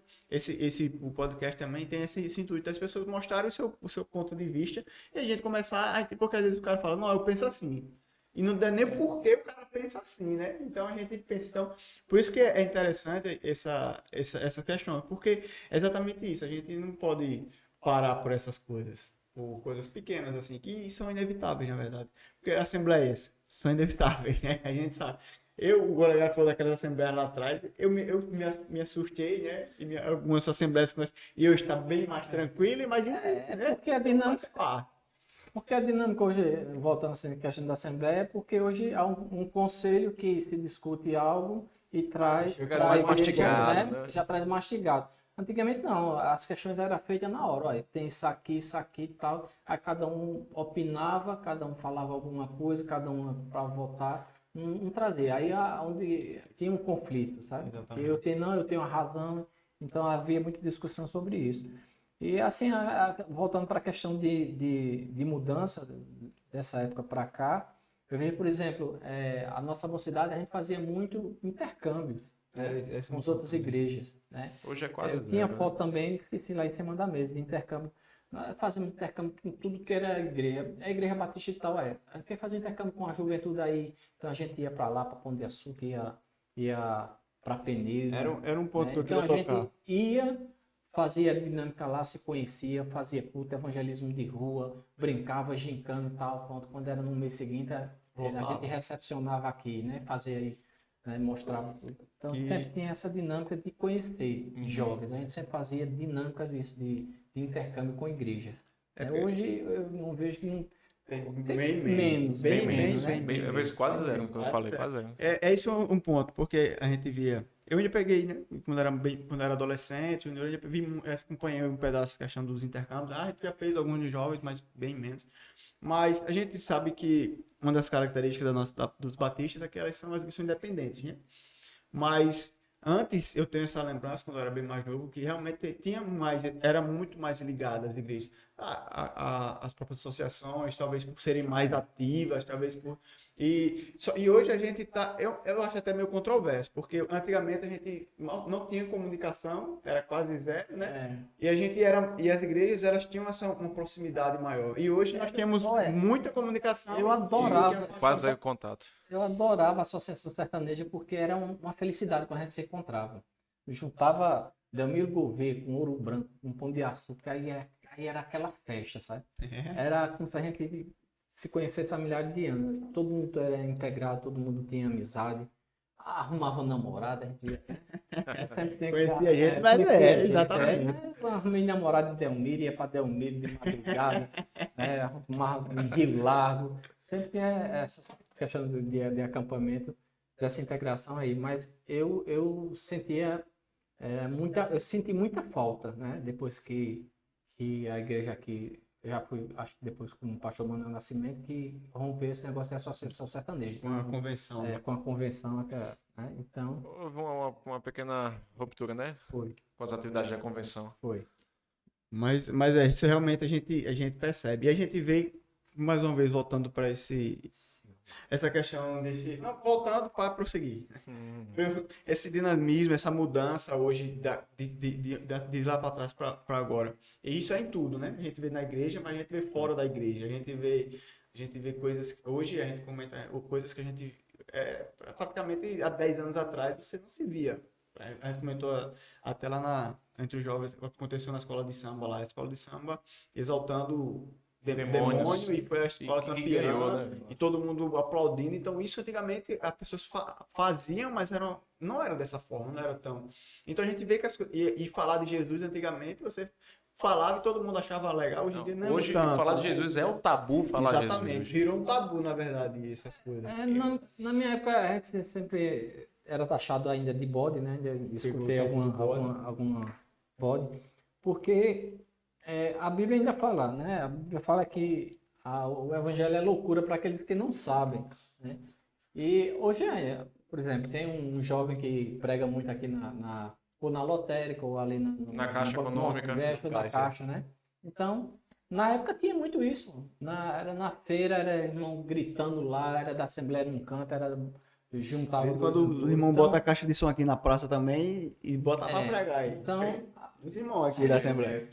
o podcast também tem esse intuito das pessoas mostrarem o seu ponto de vista e a gente começar... Porque às vezes o cara fala, não, eu penso assim. E não dá nem porque o cara pensa assim, né? Então a gente pensa. Então, por isso que é interessante essa questão, porque é exatamente isso. A gente não pode parar por essas coisas, por coisas pequenas, assim, que são inevitáveis, na verdade. Porque assembleias são inevitáveis, né? A gente sabe. O Golegar falou daquelas assembleias lá atrás, eu me assustei, né? E algumas assembleias, e eu estava bem mais tranquilo, imagina. Porque a dinâmica. Porque a dinâmica hoje, voltando assim à questão da Assembleia, é porque hoje há um conselho que se discute algo e traz mais mastigado, né? Já traz mastigado. Antigamente não, as questões eram feitas na hora, olha, tem isso aqui e tal, aí cada um opinava, cada um falava alguma coisa, cada um para votar, não trazia. Aí onde tinha um conflito, sabe? Eu tenho a razão, então havia muita discussão sobre isso. E assim, voltando para a questão de mudança dessa época para cá, eu vejo, por exemplo, a nossa mocidade, a gente fazia muito intercâmbio. com as outras igrejas, né? Hoje é quase Eu tinha zero, né? foto também, esqueci lá em cima da mesa, de intercâmbio. Nós fazíamos intercâmbio com tudo que era igreja. A Igreja Batista e tal, A gente fazia intercâmbio com a juventude aí. Então a gente ia para lá, para Pão de Açúcar, ia para Penedo. Era um ponto né? que eu Então queria a tocar. gente ia, fazia dinâmica lá, se conhecia, fazia culto, evangelismo de rua, brincava, gincana e tal. Pronto. Quando era no mês seguinte, a Voltava. gente recepcionava aqui, né? Fazia aí, né? Mostrava tudo. Então Que- sempre tinha essa dinâmica de conhecer jovens. A gente sempre fazia dinâmicas disso, de intercâmbio com a igreja. Hoje eu não vejo que não. Tem Bem bem menos. Bem menos, né? bem Às vezes quase zero, como eu falei, quase zero. É isso um ponto, porque a gente via. Eu ainda peguei, né? Quando era adolescente, eu ainda acompanhei um pedaço da questão dos intercâmbios. A gente já fez alguns de jovens, mas bem menos. Mas a gente sabe que uma das características dos batistas é que elas são as missões independentes, né? Mas antes eu tenho essa lembrança, quando eu era bem mais novo, que realmente era muito mais ligada às igrejas. As próprias associações, talvez por serem mais ativas, talvez por... E hoje a gente está... Eu acho até meio controverso, porque antigamente a gente não tinha comunicação, era quase zero, né? E as igrejas, elas tinham uma proximidade maior. E hoje nós temos muita comunicação. Eu adorava. Quase zero contato. Eu adorava a associação sertaneja porque era uma felicidade quando a gente se encontrava. Juntava Delmiro Gouveia com Ouro Branco, com Pão de Açúcar, aí era aquela festa, sabe? Era como se a gente se conhecesse há milhares de anos. Todo mundo era integrado, todo mundo tinha amizade. Arrumava namorada, a gente sempre tem Conhecia a gente, mas exatamente. Arrumei namorada de Delmiro, ia para Delmiro de madrugada, arrumava em Rio Largo. Sempre tem essa questão de acampamento, dessa integração aí. Mas eu sentia eu senti muita falta, né? Depois que a igreja aqui, já fui, acho que depois com o pastor Manuel Nascimento, que rompeu esse negócio da associação sertaneja. Com a convenção. Com a convenção, né? Então... Houve uma pequena ruptura, né? Foi. Com as atividades da convenção. Foi. Mas isso realmente a gente percebe. E a gente vê, mais uma vez, voltando para essa questão desse... Não, voltando para prosseguir. Esse dinamismo, essa mudança hoje de lá para trás para agora. E isso é em tudo, né? A gente vê na igreja, mas a gente vê fora da igreja. A gente vê coisas... Hoje a gente comenta coisas que a gente... praticamente há 10 anos atrás você não se via. A gente comentou até lá entre os jovens, aconteceu na escola de samba lá. A escola de samba exaltando... demônio e foi a escola campeã ganhou, né? E todo mundo aplaudindo. Então isso antigamente as pessoas faziam, mas não era dessa forma, não era tão... Então a gente vê que e falar de Jesus antigamente você falava e todo mundo achava legal, hoje em dia não. Hoje tanto. falar de Jesus é o tabu falar de Jesus. Exatamente, virou um tabu na verdade essas coisas. Na minha época a gente sempre era taxado ainda de bode, né? De escutei alguma bode, porque a Bíblia ainda fala, né? A Bíblia fala que o evangelho é loucura para aqueles que não sabem, né? E hoje, por exemplo, tem um jovem que prega muito aqui ou na lotérica, ou ali na Caixa Econômica. Ou da Caixa, né? Então, na época tinha muito isso. Era na feira, era irmão gritando lá, era da Assembleia num canto, era... Juntava quando o irmão bota a caixa de som aqui na praça também e bota pra pregar aí. Então... Os irmãos aqui da Assembleia.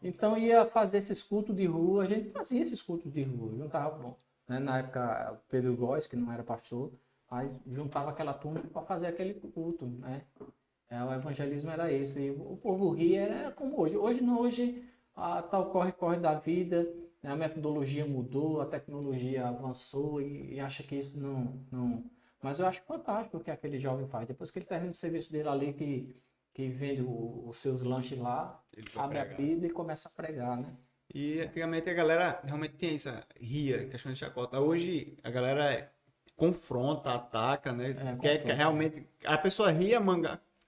Então ia fazer esses cultos de rua, a gente fazia esses cultos de rua, juntava, bom, né? Na época o Pedro Góes, que não era pastor, aí juntava aquela turma para fazer aquele culto, né? O evangelismo era isso, e o povo ria, era como hoje. Hoje não, hoje tal corre da vida, né? A metodologia mudou, a tecnologia avançou e acha que isso não... Mas eu acho fantástico o que aquele jovem faz. Depois que ele termina o serviço dele ali, que vende os seus lanches lá, abre a Bíblia e começa a pregar, né? E antigamente a galera realmente tem essa ria, questão de chacota. Hoje a galera confronta, ataca, né? Quer realmente... A pessoa ria,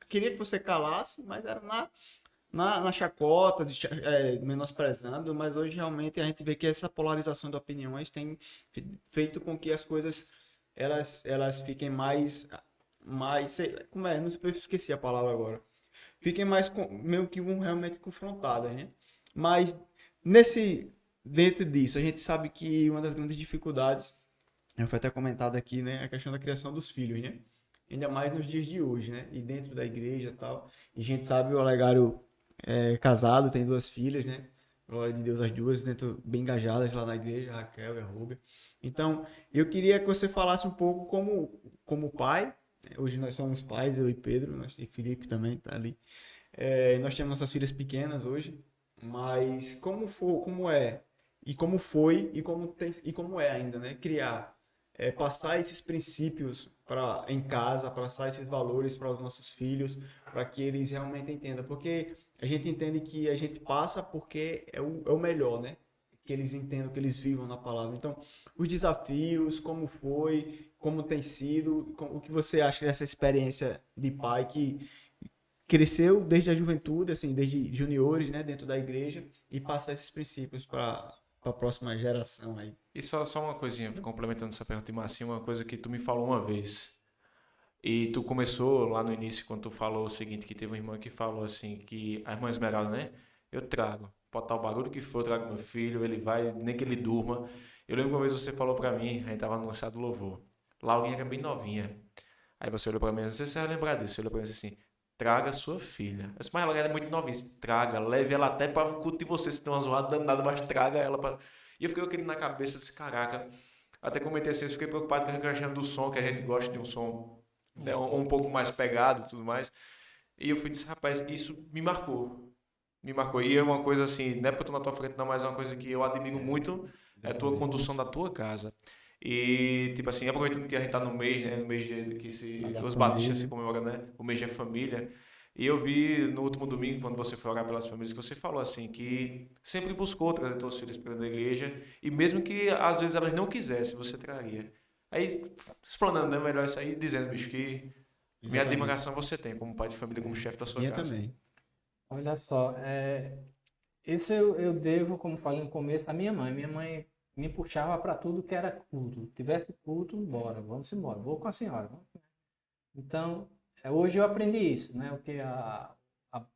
queria que você calasse, mas era na chacota, menosprezando, mas hoje realmente a gente vê que essa polarização de opiniões tem feito com que as coisas elas fiquem mais sei, como é? Não esqueci a palavra agora. Fiquem mais meio que realmente confrontadas, né? Mas dentro disso, a gente sabe que uma das grandes dificuldades, foi até comentado aqui, né, é a questão da criação dos filhos, né? ainda mais nos dias de hoje, né? E dentro da igreja e tal. E a gente sabe o Olegário é casado, tem 2 filhas, né? Glória de Deus, as duas dentro, bem engajadas lá na igreja, a Raquel e a Rúbia. Então, eu queria que você falasse um pouco como pai. Hoje nós somos pais, eu e Pedro, e Felipe também tá ali. Nós temos nossas filhas pequenas hoje, mas como é, e como foi, e como é ainda, né? Criar, passar esses princípios em casa, passar esses valores para os nossos filhos, para que eles realmente entendam. Porque a gente entende que a gente passa porque é o melhor, né? Que eles entendam, que eles vivam na palavra. Então, os desafios, como foi, como tem sido, o que você acha dessa experiência de pai que cresceu desde a juventude, assim, desde juniores, né, dentro da igreja, e passar esses princípios para a próxima geração aí. E só uma coisinha, complementando essa pergunta de Marcinho, uma coisa que tu me falou uma vez. E tu começou lá no início, quando tu falou o seguinte, que teve uma irmã que falou assim, que a irmã Esmeralda, né? Eu trago, pode estar o barulho que for, eu trago meu filho, ele vai, nem que ele durma. Eu lembro que uma vez você falou pra mim, a gente tava no estado do louvor. Laurinha era bem novinha. Aí você olhou pra mim, não sei se você vai lembrar disso, você olhou pra mim assim, traga sua filha. Eu disse, mas ela é muito novinha, disse, traga, leve ela até para o culto de vocês, que tem uma zoada danada, mas traga ela para... E eu fiquei com aquele na cabeça, disse, caraca, até comentei assim, eu fiquei preocupado com a questão do som, que a gente gosta de um som, né, um pouco mais pegado e tudo mais. E eu fui disse, rapaz, isso me marcou. Me marcou. E é uma coisa assim, não é porque eu tô na tua frente, não, mas é uma coisa que eu admiro muito, é a tua condução da tua casa. E, tipo assim, aproveitando que a gente tá no mês, né? No mês que os batistas se comemoram, né? O mês da família. E eu vi no último domingo, quando você foi orar pelas famílias, que você falou assim, que sempre buscou trazer teus filhos para a igreja, e mesmo que às vezes elas não quisessem, você traria. Aí, explanando, né? Melhor isso aí, dizendo, bicho, que minha admiração você tem como pai de família, como chefe da sua Minha casa. também. Olha só, isso eu devo, como falei no começo, à minha mãe. Minha mãe me puxava para tudo que era culto. Tivesse culto, bora, vamos embora, vou com a senhora. Então, hoje eu aprendi isso, né? O que a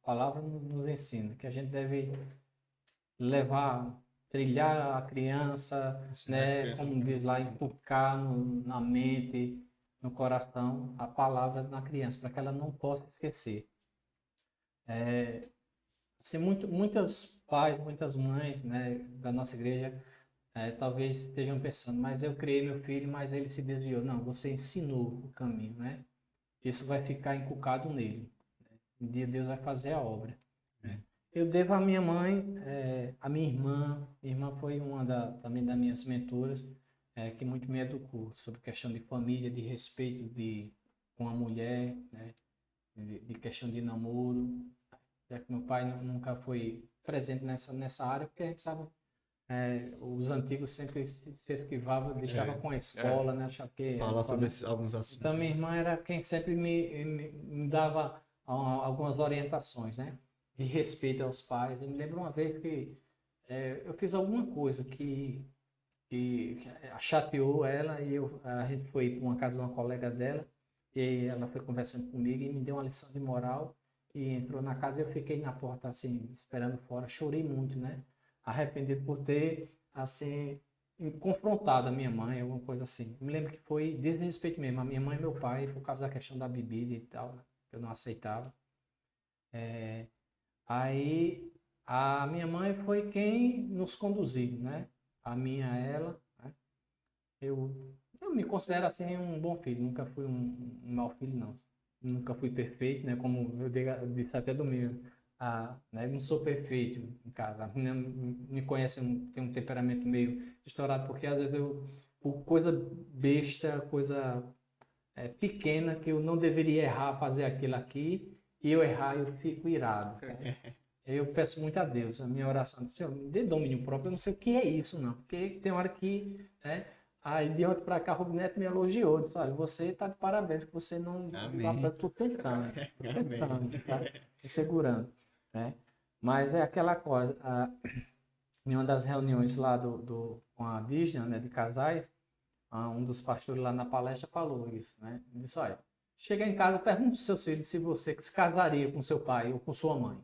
palavra nos ensina, que a gente deve levar, trilhar a criança, né? Como diz lá, inculcar na mente, no coração, a palavra na criança, para que ela não possa esquecer. Assim, muitos pais, muitas mães, né, da nossa igreja, talvez estejam pensando, mas eu criei meu filho, mas ele se desviou. Não, você ensinou o caminho, né? Isso vai ficar inculcado nele. Um dia Deus vai fazer a obra. Eu devo à minha mãe, à minha irmã. Minha irmã foi também das minhas mentoras, que muito me educou sobre questão de família, de respeito com a mulher, né? De questão de namoro. Já que meu pai nunca foi presente nessa área, porque a gente sabe, os antigos sempre se esquivavam, deixavam com a escola, né? Achava que Falar sobre alguns assuntos. Então, minha irmã era quem sempre me dava algumas orientações, né? De respeito aos pais. Eu me lembro uma vez que eu fiz alguma coisa que chateou ela e a gente foi para uma casa de uma colega dela e ela foi conversando comigo e me deu uma lição de moral e entrou na casa e eu fiquei na porta assim, esperando fora. Chorei muito, né? Arrependido por ter, assim, confrontado a minha mãe, alguma coisa assim. Eu me lembro que foi desrespeito mesmo, a minha mãe e meu pai, por causa da questão da bebida e tal, que eu não aceitava. Aí a minha mãe foi quem nos conduziu, né? A minha, ela, né? Eu me considero assim um bom filho, nunca fui um mau filho, não. Nunca fui perfeito, né? Como eu disse até domingo. Né? Não sou perfeito em casa. A menina me conhece, tem um temperamento meio estourado, porque às vezes por coisa besta, coisa pequena, que eu não deveria errar, fazer aquilo aqui, e eu errar, eu fico irado. Tá? Eu peço muito a Deus, a minha oração, Senhor, me dê domínio próprio, eu não sei o que é isso, não, porque tem hora que, né, aí de ontem para cá, o Rubinho Neto me elogiou, disse, olha, você está de parabéns, que você não... Estou tentando, tá? Segurando, né? Mas é aquela coisa, em uma das reuniões lá com a Disney, né, de casais, um dos pastores lá na palestra falou isso, né? Ele disse, olha, chega em casa, pergunta aos seus filhos se você se casaria com seu pai ou com sua mãe.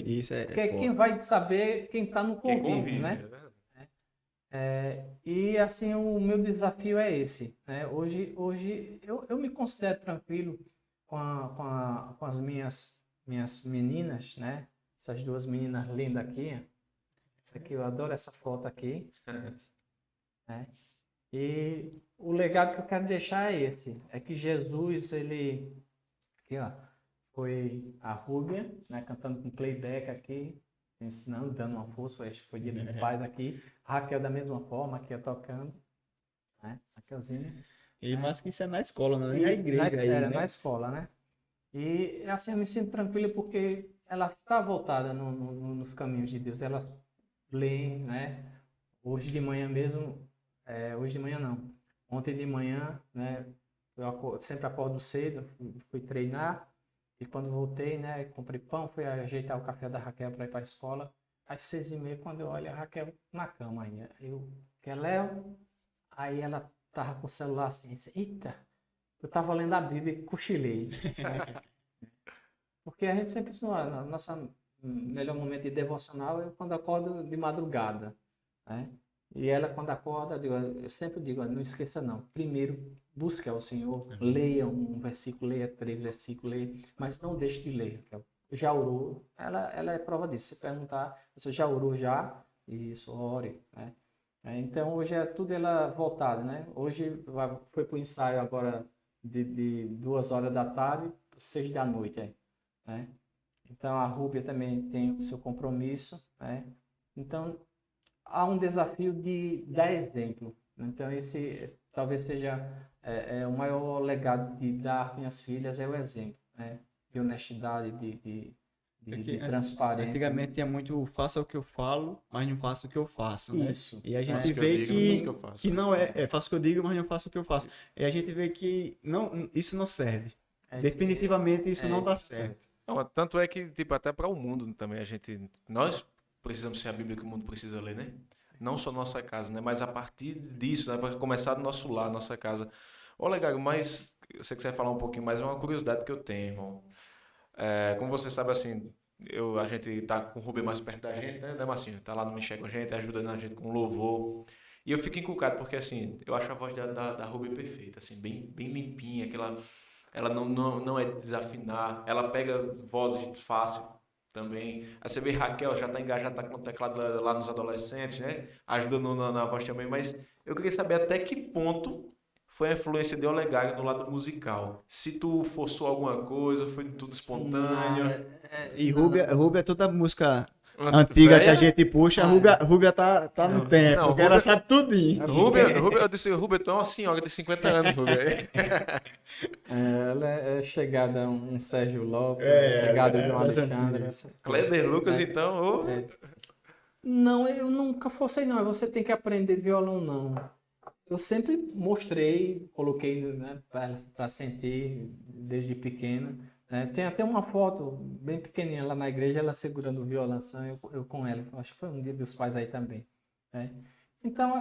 Isso é Porque quem vai saber quem está no convívio, né? E assim, o meu desafio é esse, né? Hoje eu me considero tranquilo com as minhas meninas, né? Essas duas meninas lindas aqui. Essa aqui, eu adoro essa foto aqui, né? E o legado que eu quero deixar é esse, é que Jesus, ele, aqui ó, foi a Rúbia, né, cantando com playback aqui, ensinando, dando uma força, foi dia dos pais aqui, Raquel da mesma forma, aqui ó, tocando, né, Raquelzinha. E né? mais que isso é na escola, não é nem na igreja aí, Era né? na escola, né? E assim eu me sinto tranquilo porque ela está voltada nos caminhos de Deus, ela lê, né? Hoje de manhã mesmo, hoje de manhã não, ontem de manhã, né? Sempre acordo cedo, fui treinar e quando voltei, né? Comprei pão, fui ajeitar o café da Raquel para ir para a escola. Às 6h30, quando eu olho a Raquel na cama ainda, eu, quer Léo? Aí ela tava com o celular assim, disse, eita, eu tava lendo a Bíblia e cochilei. Porque a gente sempre ensinou, no nosso melhor momento de devocional é quando acordo de madrugada, né? E ela, quando acorda, eu sempre digo, não esqueça não, primeiro busque ao Senhor, leia um versículo, leia 3 versículos, leia, mas não deixe de ler. Já orou? Ela é prova disso. Se perguntar, você já orou já? Isso, ore, né? Então, hoje é tudo ela voltada, né? Hoje foi para o ensaio agora de 2 horas da tarde, 6 da noite, né? Então, a Rúbia também tem o seu compromisso, né? Então, há um desafio de dar exemplo. Então, esse talvez seja o maior legado de dar às minhas filhas é o exemplo, né? De honestidade, de transparência. Antigamente tinha muito faça o que eu falo, mas não faço o que eu faço, né? Isso. E a gente Faço o que eu vê digo, não faço o que eu faço. que não faço o que eu digo, mas não faço o que eu faço. E a gente vê que não, isso não serve. Definitivamente isso não dá certo. Não, tanto é que, tipo, até para o mundo também, nós precisamos ser a Bíblia que o mundo precisa ler, né? Não só nossa casa, né? Mas a partir disso, né? Para começar do nosso lar, nossa casa. Ô, Legário, mas eu sei que você vai falar um pouquinho mais, é uma curiosidade que eu tenho, irmão. Como você sabe, assim, a gente tá com o Rubem mais perto da gente, né, Marcinho? Tá lá no Mexer com a gente, ajudando a gente com louvor. E eu fico encucado, porque, assim, eu acho a voz da Rubem perfeita, assim, bem limpinha, ela não é de desafinar, ela pega vozes fácil também. Aí você vê Raquel, já tá engajada, tá com o teclado lá nos adolescentes, né? Ajuda na voz também, mas eu queria saber até que ponto foi a influência de Olegário no lado musical. Se tu forçou alguma coisa, foi tudo espontâneo. E Rúbia é toda música antiga que a gente puxa, Rúbia tá no tempo, Não, porque ela sabe tudinho. Rúbia, eu disse, Rúbia, tu é uma senhora de 50 anos, Rúbia. Ela é chegada a um Sérgio Lopes, chegada de um Alexandre. Kleber Lucas, então, Não, eu nunca forcei, não. Você tem que aprender violão, não. Eu sempre mostrei, coloquei, né, para sentir desde pequena. Né? Tem até uma foto bem pequenininha lá na igreja, ela segurando o violação, eu com ela. Acho que foi um dia dos pais aí também. Né? Então,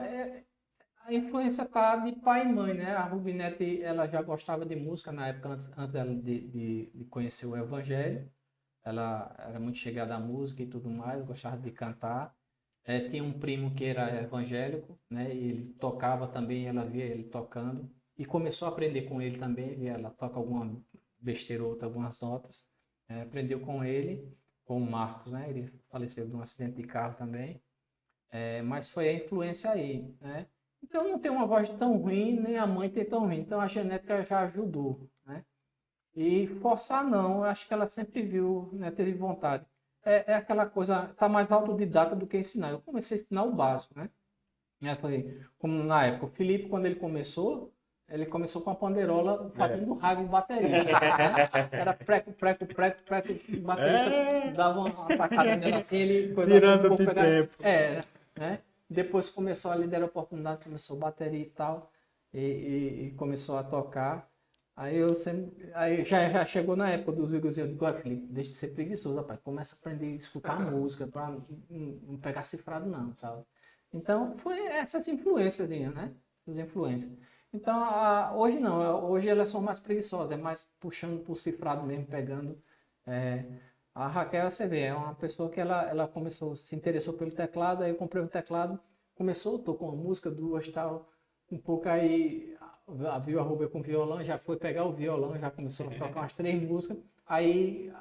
a influência está de pai e mãe, né? A Rubinete, ela já gostava de música na época, antes dela de conhecer o Evangelho. Ela era muito chegada à música e tudo mais, gostava de cantar. Tinha um primo que era evangélico, né? E ele tocava também, ela via ele tocando. E começou a aprender com ele também, ela toca alguma besteira ou outra, algumas notas. Aprendeu com ele, com o Marcos, né? Ele faleceu de um acidente de carro também. Mas foi a influência aí, né? Então não tem uma voz tão ruim, nem a mãe tem tão ruim. Então a genética já ajudou, né? E forçar não, eu acho que ela sempre viu, né? Teve vontade. É aquela coisa, tá mais autodidata do que ensinar. Eu comecei a ensinar o básico, né? Foi como na época, o Felipe, quando ele começou com a panderola fazendo raiva em bateria. Né? Era preco, o baterista dava uma atacada nele assim, ele... Tirando de tempo. Né? Depois começou a lhe dar a oportunidade, começou a bateria e tal, e começou a tocar. Aí já chegou na época dos Igorzinhos, eu digo, Felipe, deixa de ser preguiçoso, rapaz, começa a aprender a escutar música, para não pegar cifrado não, tal. Então, foi essas influências, né? Essas influências. Então, hoje não, hoje elas são mais preguiçosas, é mais puxando por cifrado mesmo, pegando. A Raquel, você vê, é uma pessoa que ela começou, se interessou pelo teclado, aí eu comprei um teclado, Começou, tocou uma música, duas, tal, um pouco aí, viu a Rubia com violão, já foi pegar o violão, já começou a tocar umas 3 músicas, aí,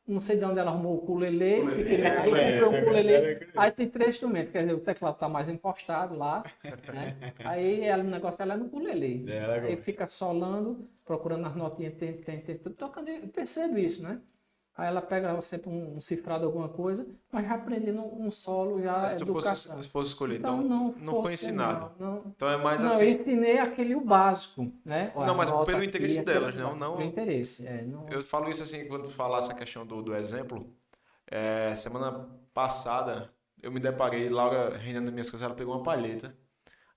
não sei de onde ela arrumou o ukulele, aí comprou o ukulele, aí tem 3 instrumentos, quer dizer, o teclado tá mais encostado lá, né? Aí o negócio dela é no ukulele, aí fica solando, procurando as notinhas, tocando, eu percebo isso, né? Aí ela pega sempre um cifrado, alguma coisa, mas já aprendendo um solo, já Se tu educação. fosse escolher, Então não fosse, conheci nada. Não, Então é mais não, assim. eu ensinei o básico, né? Não, mas Nota pelo aqui, interesse delas, aquilo, não. Pelo interesse, não... Eu falo isso assim, quando falar essa questão do exemplo. Semana passada, eu me deparei, Laura reinando minhas coisas, ela pegou uma palheta.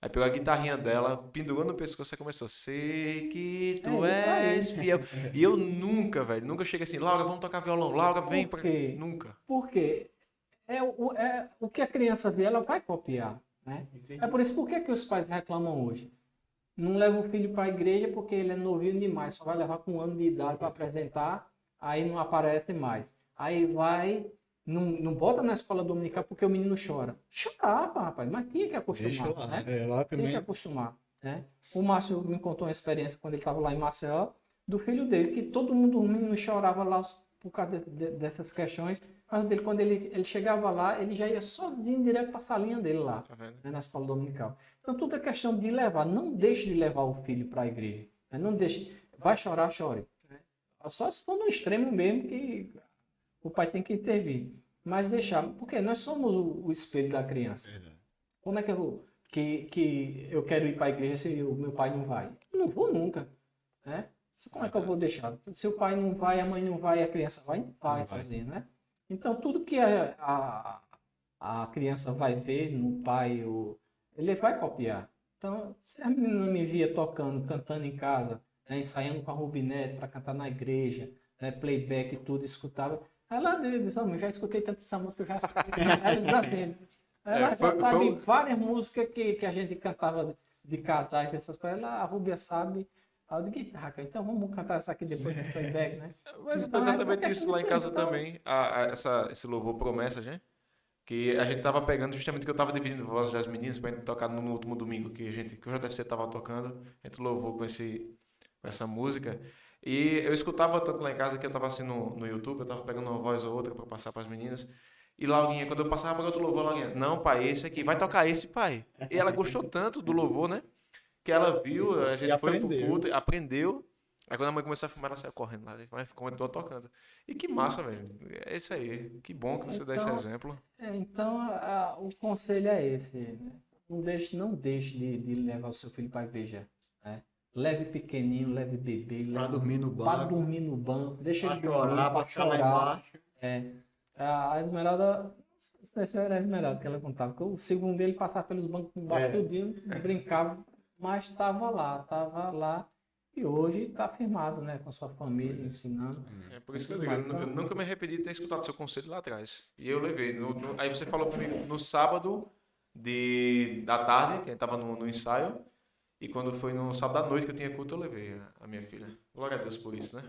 Aí pegou a guitarrinha dela, pendurou no pescoço e começou. Sei que tu isso aí. és fiel. E eu nunca, velho, nunca cheguei assim, Laura, vamos tocar violão. Laura, vem Por pra... quê? Nunca. Porque o que a criança vê, ela vai copiar, né? É por isso que os pais reclamam hoje. Não leva o filho para a igreja porque ele é novinho demais, só vai levar com 1 ano de idade para apresentar, aí não aparece mais. Aí não bota na escola dominical porque o menino chora. Chorava, rapaz, mas tinha que acostumar, Lá, né? lá Tinha também. que acostumar, né? O Márcio me contou uma experiência quando ele estava lá em Maceió, do filho dele, que todo mundo, o menino chorava lá por causa dessas questões, mas dele, quando ele chegava lá, ele já ia sozinho direto para a salinha dele lá, Tá vendo? né, na escola dominical. Então tudo é questão de levar, não deixe de levar o filho para a igreja, né? Não deixe, vai chorar, chore. Né? Só se for no extremo mesmo que o pai tem que intervir. Mas deixar, porque nós somos o espelho da criança. Como é que eu quero ir para a igreja se o meu pai não vai? Eu não vou nunca, né? Como é que eu vou deixar? Se o pai não vai, a mãe não vai, a criança vai sozinha, né? Então, tudo que a criança vai ver no pai, ele vai copiar. Então, se a menina me via tocando, cantando em casa, né, ensaiando com a Rubinete para cantar na igreja, né, playback e tudo, escutava, ela diz, oh, eu já escutei tanta essa música, eu já sei. Ela diz assim, ela já sabe várias músicas que a gente cantava de casais, dessas coisas, a Rubia sabe a de guitarra, então vamos cantar essa aqui depois do playback, né? Mas Então, exatamente isso lá em casa também, esse louvor promessa, gente. Que a gente tava pegando justamente que eu tava dividindo vozes das meninas pra gente tocar no último domingo que o JFC tava tocando, a gente louvou com essa música. E eu escutava tanto lá em casa que eu tava assim no YouTube, eu tava pegando uma voz ou outra pra passar pras meninas. E Laurinha, quando eu passava para outro louvor, Laurinha, não, pai, esse aqui, vai tocar esse, pai. E ela gostou tanto do louvor, né? Que ela viu, a gente foi pro culto, aprendeu. Aí quando a mãe começou a filmar, ela saiu correndo lá, mas continuou tocando. E que massa, velho. É isso aí. Que bom que você dá esse exemplo. Então, o conselho é esse. Né? Não deixe de levar o seu filho para a igreja. Né? Leve pequenininho, leve bebê. Para dormir no banco. Para dormir no banco. Deixa ele chorar, para chorar. A Esmeralda, não sei se era a Esmeralda que ela contava, que o segundo dele passava pelos bancos embaixo do dia, brincava, mas estava lá. E hoje está firmado, né, com a sua família, ensinando. É por isso que eu digo, eu nunca me arrependi de ter escutado seu conselho lá atrás. E eu levei. Aí você falou comigo no sábado da tarde, que a gente estava no ensaio, e quando foi no sábado à noite que eu tinha culto, eu levei a minha filha. Glória a Deus por isso, né?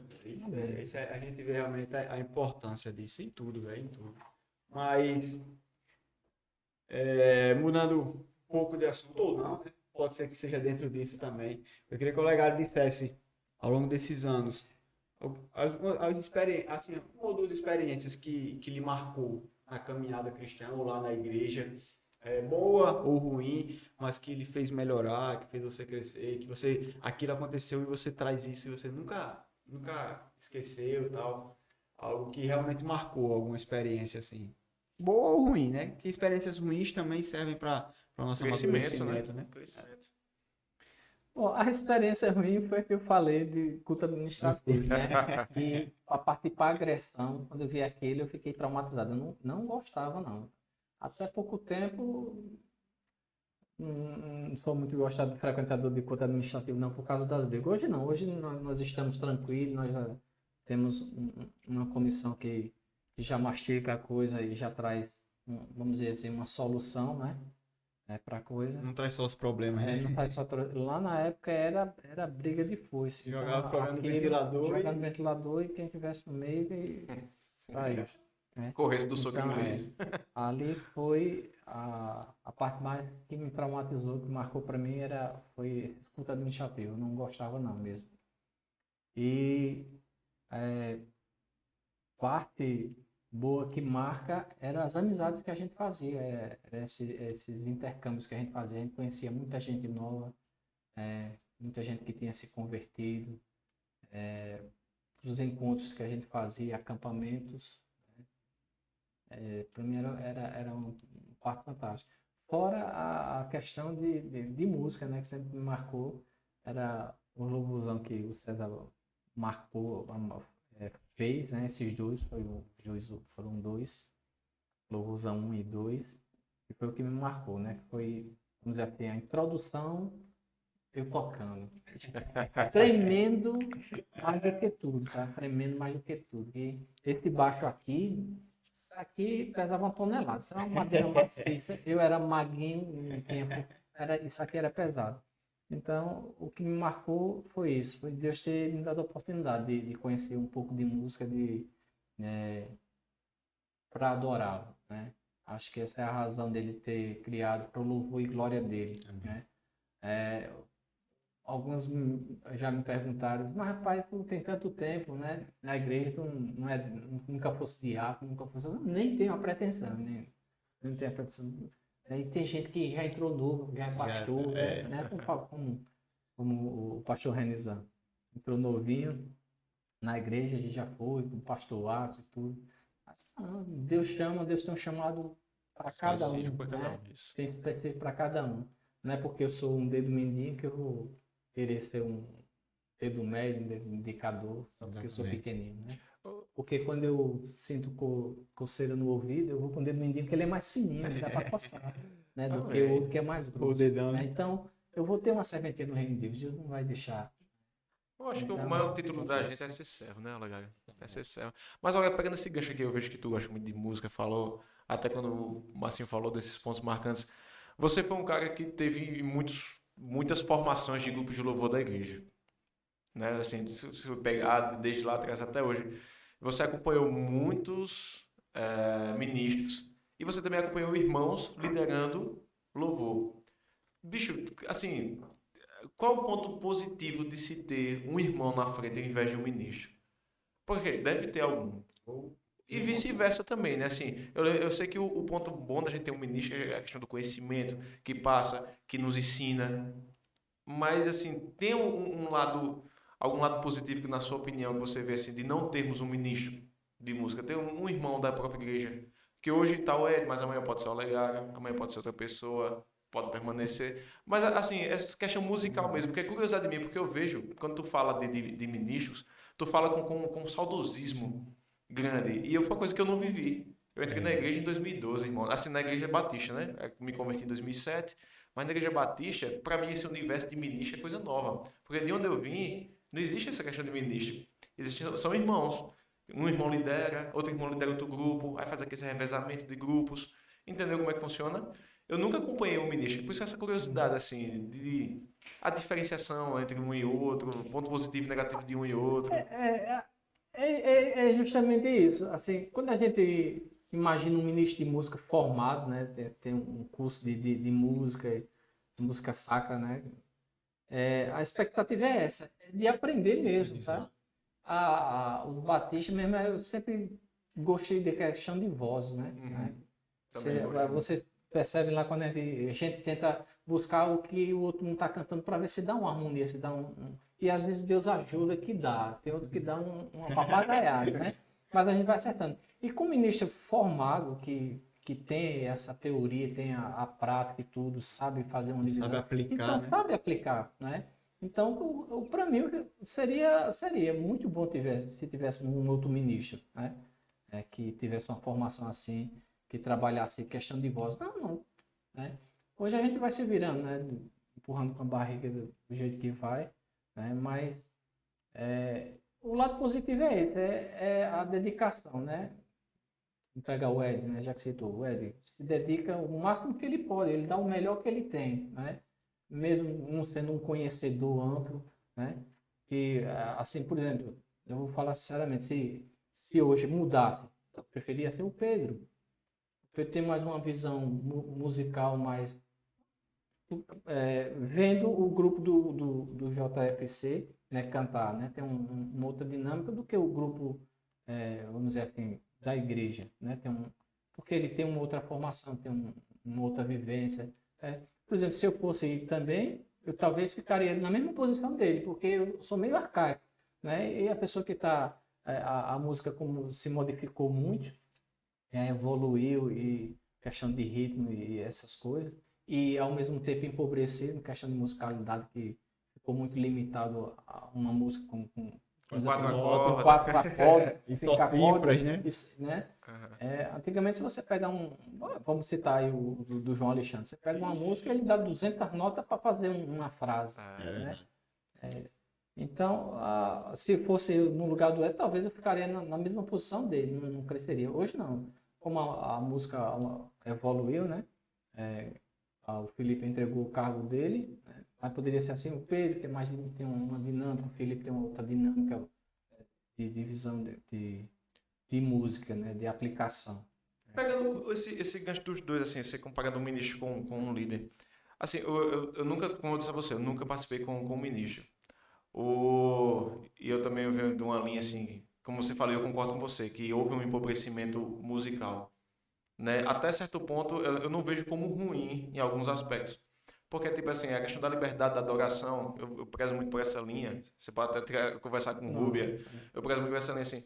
A gente vê realmente a importância disso em tudo, velho, em tudo. Mas, mudando um pouco de assunto, ou não, né? Pode ser que seja dentro disso também. Eu queria que o Legado dissesse, ao longo desses anos, as experiências, assim, uma ou duas experiências que lhe marcou na caminhada cristã ou lá na igreja, boa ou ruim, mas que lhe fez melhorar, que fez você crescer, que aquilo aconteceu e você traz isso e você nunca esqueceu e tal. Algo que realmente marcou alguma experiência assim. Boa ou ruim, né? Que experiências ruins também servem para o nosso amadurecimento, né? Bom, a experiência ruim foi a que eu falei de culto administrativo, né? E a partir para agressão, quando eu vi aquele, eu fiquei traumatizado. Eu não gostava, não. Até pouco tempo, não sou muito gostado de frequentador de culto administrativo, não, por causa das brigas. Hoje não, hoje nós estamos tranquilos, nós já temos uma comissão que já mastiga a coisa e já traz, vamos dizer assim, uma solução, né? Para a coisa. Não traz só os problemas, né? Não traz só lá na época era briga de foice. Jogava no ventilador. Jogando no ventilador e quem tivesse no meio e saísse. né? Corresse do soco Então, inglês. ali foi a parte mais que me traumatizou, que marcou para mim, foi esse culto administrativo. Eu não gostava não mesmo. E parte boa que marca eram as amizades que a gente fazia, esses intercâmbios que a gente fazia. A gente conhecia muita gente nova, muita gente que tinha se convertido, os encontros que a gente fazia, acampamentos. Para mim era um parte fantástico. Fora a questão de música, né, que sempre me marcou, era o louvorzão que o César marcou, fez, né, esses dois, foram dois, louvorzão 1 e 2, e foi o que me marcou, né, que foi, vamos dizer assim, a introdução, eu tocando, tremendo mais do que tudo, sabe, tremendo mais do que tudo, e esse baixo aqui, isso aqui pesava 1 tonelada, isso era uma madeira maciça, eu era magrinho no tempo, isso aqui era pesado. Então, o que me marcou foi isso, foi Deus ter me dado a oportunidade de conhecer um pouco de música, para adorá-lo, né? Acho que essa é a razão dele ter criado para o louvor e glória dele, né? Alguns já me perguntaram, mas rapaz, tu tem tanto tempo, né? Na igreja, tu nunca fosse diácono, nunca fosse... Nem tenho a pretensão, né? Não tenho a pretensão. Aí tem gente que já entrou novo, já é pastor, né? Como o pastor Renizan. Entrou novinho na igreja, ele já foi, com o pastor Atos e tudo. Mas, não, Deus chama, Deus tem um chamado para cada um, Específico para cada né? um, isso. Tem específico para cada um. Não é porque eu sou um dedo mindinho que eu vou querer ser um dedo médio, um dedo indicador, só porque eu sou pequenino, né? Porque quando eu sinto coceira no ouvido, eu vou com o dedo mindinho, porque ele é mais fininho, dá para coçar, né? Do que o outro que é mais grosso. O dedão, né? Então, eu vou ter uma serventia no reino de Deus, Deus não vai deixar. Eu acho que o Então, maior título da gente é ser servo, né, Olegário? É ser servo. Mas olha, pegando esse gancho aqui, eu vejo que tu gosta muito de música, falou, até quando o Marcinho falou desses pontos marcantes. Você foi um cara que teve muitas formações de grupos de louvor da igreja. Né? Assim, se eu pegar desde lá atrás até hoje, você acompanhou muitos ministros e você também acompanhou irmãos liderando louvor. Bicho, assim, qual o ponto positivo de se ter um irmão na frente ao invés de um ministro? Porque deve ter algum. E vice-versa também, né? Assim, eu sei que o ponto bom da gente ter um ministro é a questão do conhecimento que passa, que nos ensina. Mas, assim, tem algum lado positivo que, na sua opinião, que você vê, assim, de não termos um ministro de música, ter um irmão da própria igreja, que hoje está o Ed, mas amanhã pode ser o Olegário, amanhã pode ser outra pessoa, pode permanecer. Mas, assim, essa questão musical mesmo, porque é curiosidade minha, porque eu vejo, quando tu fala de ministros, tu fala com um saudosismo grande. E foi uma coisa que eu não vivi. Eu entrei na igreja em 2012, irmão. Assim, na igreja batista, né? Eu me converti em 2007. Mas na igreja batista, para mim, esse universo de ministro é coisa nova. Porque de onde eu vim, não existe essa questão de ministro. São irmãos. Um irmão lidera, outro irmão lidera outro grupo, aí faz aqui esse revezamento de grupos. Entendeu como é que funciona? Eu nunca acompanhei um ministro. Por isso essa curiosidade, assim, de a diferenciação entre um e outro, ponto positivo e negativo de um e outro. É justamente isso. Assim, quando a gente imagina um ministro de música formado, né, tem um curso de música, de música sacra, né, a expectativa é essa, de aprender mesmo, sabe? Os batistas mesmo, eu sempre gostei da questão de voz, né? Vocês percebem lá quando a gente tenta buscar o que o outro não está cantando para ver se dá uma harmonia, se dá E às vezes Deus ajuda que dá, tem outro que dá uma papagaiada, né? Mas a gente vai acertando. E com o ministro formado, que tem essa teoria, tem a prática e tudo, sabe fazer uma divisão. Sabe aplicar, então, né? sabe aplicar, né? Então, para mim, seria muito bom se tivesse um outro ministro, né? Que tivesse uma formação assim, que trabalhasse questão de voz. Não, né? Hoje a gente vai se virando, né? Empurrando com a barriga do jeito que vai, né? Mas o lado positivo é esse, é a dedicação, né? Vamos pegar o Ed, né? Já que citou, o Ed se dedica o máximo que ele pode, ele dá o melhor que ele tem, né? Mesmo não sendo um conhecedor amplo, né? E, assim, por exemplo, eu vou falar sinceramente, se hoje mudasse, eu preferia ser o Pedro. O Pedro tem mais uma visão musical mais... vendo o grupo do JFC, né, cantar, né? Tem uma outra dinâmica do que o grupo, vamos dizer assim, da igreja, né? Porque ele tem uma outra formação, tem uma outra vivência. Por exemplo, se eu fosse ir também, eu talvez ficaria na mesma posição dele, porque eu sou meio arcaico, né? E a pessoa que está... a música como se modificou muito, evoluiu, e questão de ritmo e essas coisas, e ao mesmo tempo empobrecer em questão de musicalidade, que ficou muito limitado a uma música com quatro acordes. 4 acordes, E 5 só acordes, cifras, né? né? Aham. Antigamente, se você pegar vamos citar aí o do João Alexandre, você pega uma música, ele dá 200 notas para fazer uma frase, né? Então, se fosse eu no lugar do Ed, talvez eu ficaria na mesma posição dele, não cresceria. Hoje não. Como a música evoluiu, né? O Felipe entregou o cargo dele, né? Mas poderia ser assim, o Pedro, que tem uma dinâmica, o Felipe tem uma outra dinâmica de divisão de música, né? De aplicação. Pegando esse gancho dos dois, assim, você comparando um ministro com um líder. Assim, eu nunca, como eu disse a você, eu nunca participei com um ministro. E eu também venho de uma linha assim, como você falou, eu concordo com você, que houve um empobrecimento musical, né? Até certo ponto, eu não vejo como ruim em alguns aspectos. Porque, tipo assim, a questão da liberdade da adoração, eu prezo muito por essa linha. Você pode até conversar com o Rúbia. Eu prezo muito por essa linha, assim.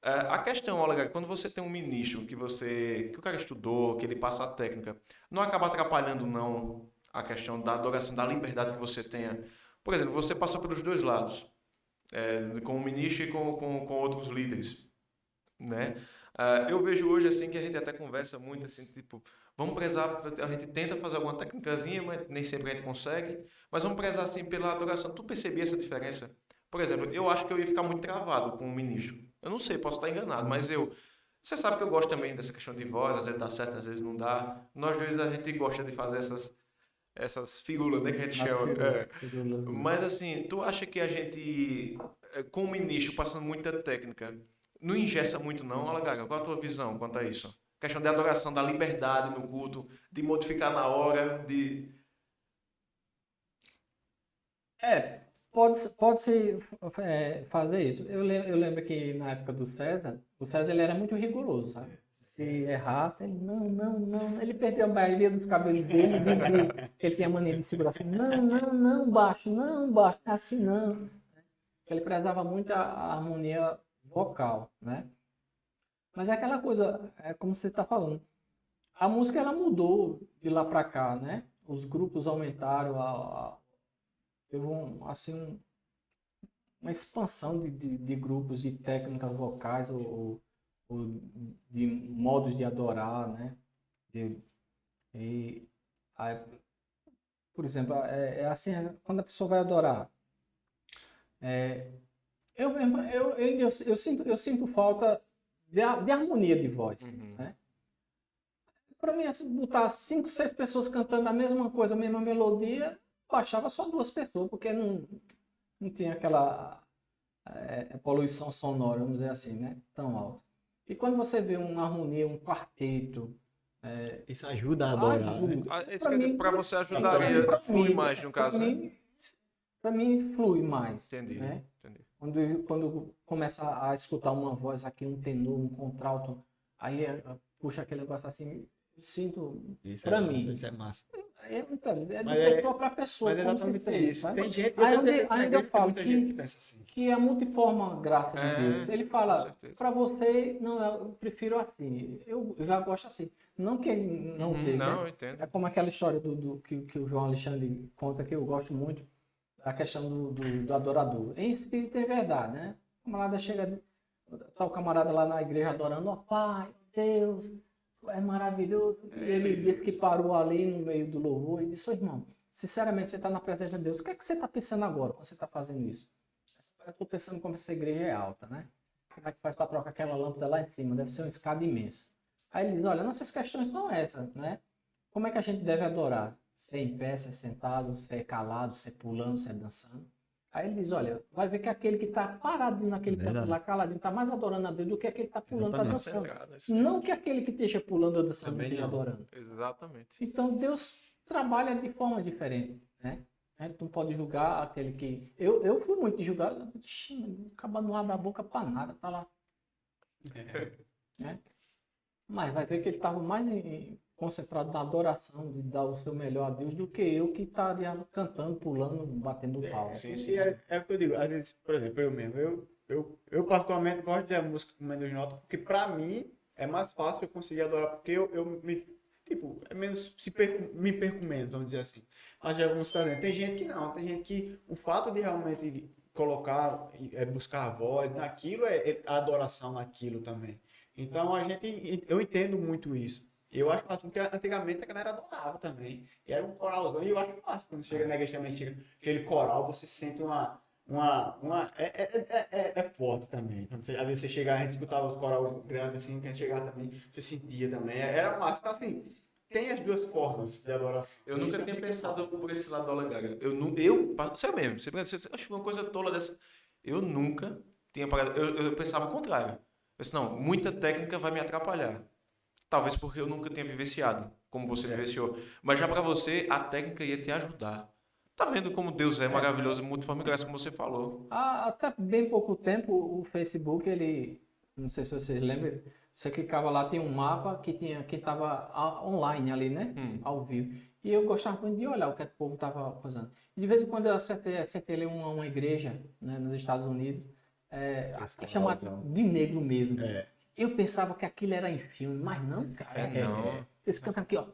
A questão, olha, quando você tem um ministro que o cara estudou, que ele passa a técnica, não acaba atrapalhando, não, a questão da adoração, da liberdade que você tenha. Por exemplo, você passou pelos dois lados, com o ministro e com outros líderes, né? Eu vejo hoje assim que a gente até conversa muito assim, tipo, vamos prezar, a gente tenta fazer alguma técnicazinha, mas nem sempre a gente consegue, mas vamos prezar assim pela adoração. Tu percebia essa diferença? Por exemplo, eu acho que eu ia ficar muito travado com o ministro. Eu não sei, posso estar enganado, mas você sabe que eu gosto também dessa questão de voz, às vezes dá certo, às vezes não dá. Nós dois a gente gosta de fazer essas figuras, né, que a gente chama. Mas assim, tu acha que a gente, com o ministro passando muita técnica, não engessa muito não? Olha, Gaga, qual a tua visão quanto a isso? Questão de adoração, da liberdade no culto, de modificar na hora, de... Pode-se fazer isso. Eu lembro que na época do César, o César ele era muito rigoroso, sabe? Se errasse, ele não. Ele perdeu a maioria dos cabelos dele, ele tinha mania de segurar assim, não, baixo, assim não. Ele prezava muito a harmonia vocal, né? Mas é aquela coisa, como você está falando, a música ela mudou de lá para cá, né? Os grupos aumentaram, teve uma expansão de grupos, de técnicas vocais ou de modos de adorar, né? Aí, por exemplo, assim, quando a pessoa vai adorar, eu sinto falta de harmonia de voz, né? Para mim, assim, botar 5, 6 pessoas cantando a mesma coisa, a mesma melodia, baixava só 2 pessoas, porque não tinha aquela poluição sonora, vamos dizer assim, né? Tão alta. E quando você vê uma harmonia, um quarteto... Isso ajuda a adorar, né? Para você ajudaria, flui mais, no caso, né? Para mim, flui mais. Entendi, né? entendi. Quando começa a escutar uma voz aqui, um tenor, um contralto, aí puxa aquele negócio assim, sinto, para mim. Isso é massa. De Mas pessoa para pessoa. Mas é exatamente isso. Sabe? Tem gente, Ainda eu falo muita gente que pensa assim. que a multiforme graça de Deus. Ele fala, para você, não, eu prefiro assim. Eu já gosto assim. Não que ele não esteja. Não, né? eu entendo. É como aquela história que o João Alexandre conta, que eu gosto muito, a questão do adorador. Em espírito é verdade, né? O camarada chega, tá o camarada lá na igreja adorando, ó Pai, Deus, é maravilhoso. Ele disse que parou ali no meio do louvor e disse, ô irmão, sinceramente, você está na presença de Deus, o que é que você está pensando agora quando você está fazendo isso? Eu estou pensando como essa igreja é alta, né? Como é que faz para trocar aquela lâmpada lá em cima? Deve ser uma escada imensa. Aí ele diz, olha, nossas questões são essas, né? Como é que a gente deve adorar? Se é em pé, se é sentado, se é calado, se é pulando, se é dançando. Aí ele diz, olha, vai ver que aquele que está paradinho naquele canto Verdade. lá, caladinho, está mais adorando a Deus do que aquele que está pulando, está Exatamente. dançando. Concentrado, isso. Não que aquele que esteja pulando ou dançando Também esteja não. adorando. Exatamente. Então Deus trabalha de forma diferente, né? A gente não pode julgar aquele que... Eu fui muito julgado. Acaba não abre a boca para nada, tá lá. Né? Mas vai ver que ele estava mais concentrado na adoração, de dar o seu melhor a Deus, do que eu que estaria cantando, pulando, batendo palma. Sim, E sim, é, sim. é o que eu digo, às vezes, por exemplo, eu mesmo, eu particularmente gosto de música com menos nota, porque pra mim é mais fácil eu conseguir adorar, porque eu me, tipo, é menos, me perco menos, vamos dizer assim. Mas já vamos estar dizendo, tem gente que não, tem gente que o fato de realmente colocar, buscar a voz naquilo, é a adoração naquilo também. Então eu entendo muito isso. Eu acho fácil, porque antigamente a galera adorava também. E era um coralzão, e eu acho fácil. Quando chega na igreja também, chega aquele coral, você sente é forte também. Quando às vezes você chegava, a gente escutava os coral grandes assim, quando a gente chegava também, você sentia também. Era massa. Então, assim, tem as duas formas de adoração. Eu nunca tinha pensado por esse lado do Olegário. Sério mesmo, você acha uma coisa tola dessa. Eu nunca tinha parado. Eu pensava o contrário. Eu disse, não, muita técnica vai me atrapalhar. Talvez porque eu nunca tenha vivenciado, como você vivenciou. Mas já para você, a técnica ia te ajudar. Tá vendo como Deus é maravilhoso, multiforme e graça, como você falou. Até bem pouco tempo, o Facebook, ele, não sei se vocês lembram, você clicava lá, tem um mapa que estava online ali, né? Ao vivo. E eu gostava muito de olhar o que o povo estava fazendo. E de vez em quando eu acertei ali uma igreja, né, nos Estados Unidos, chamada de negro mesmo. Eu pensava que aquilo era em filme, mas não, cara. Não. Esse canto aqui, ó.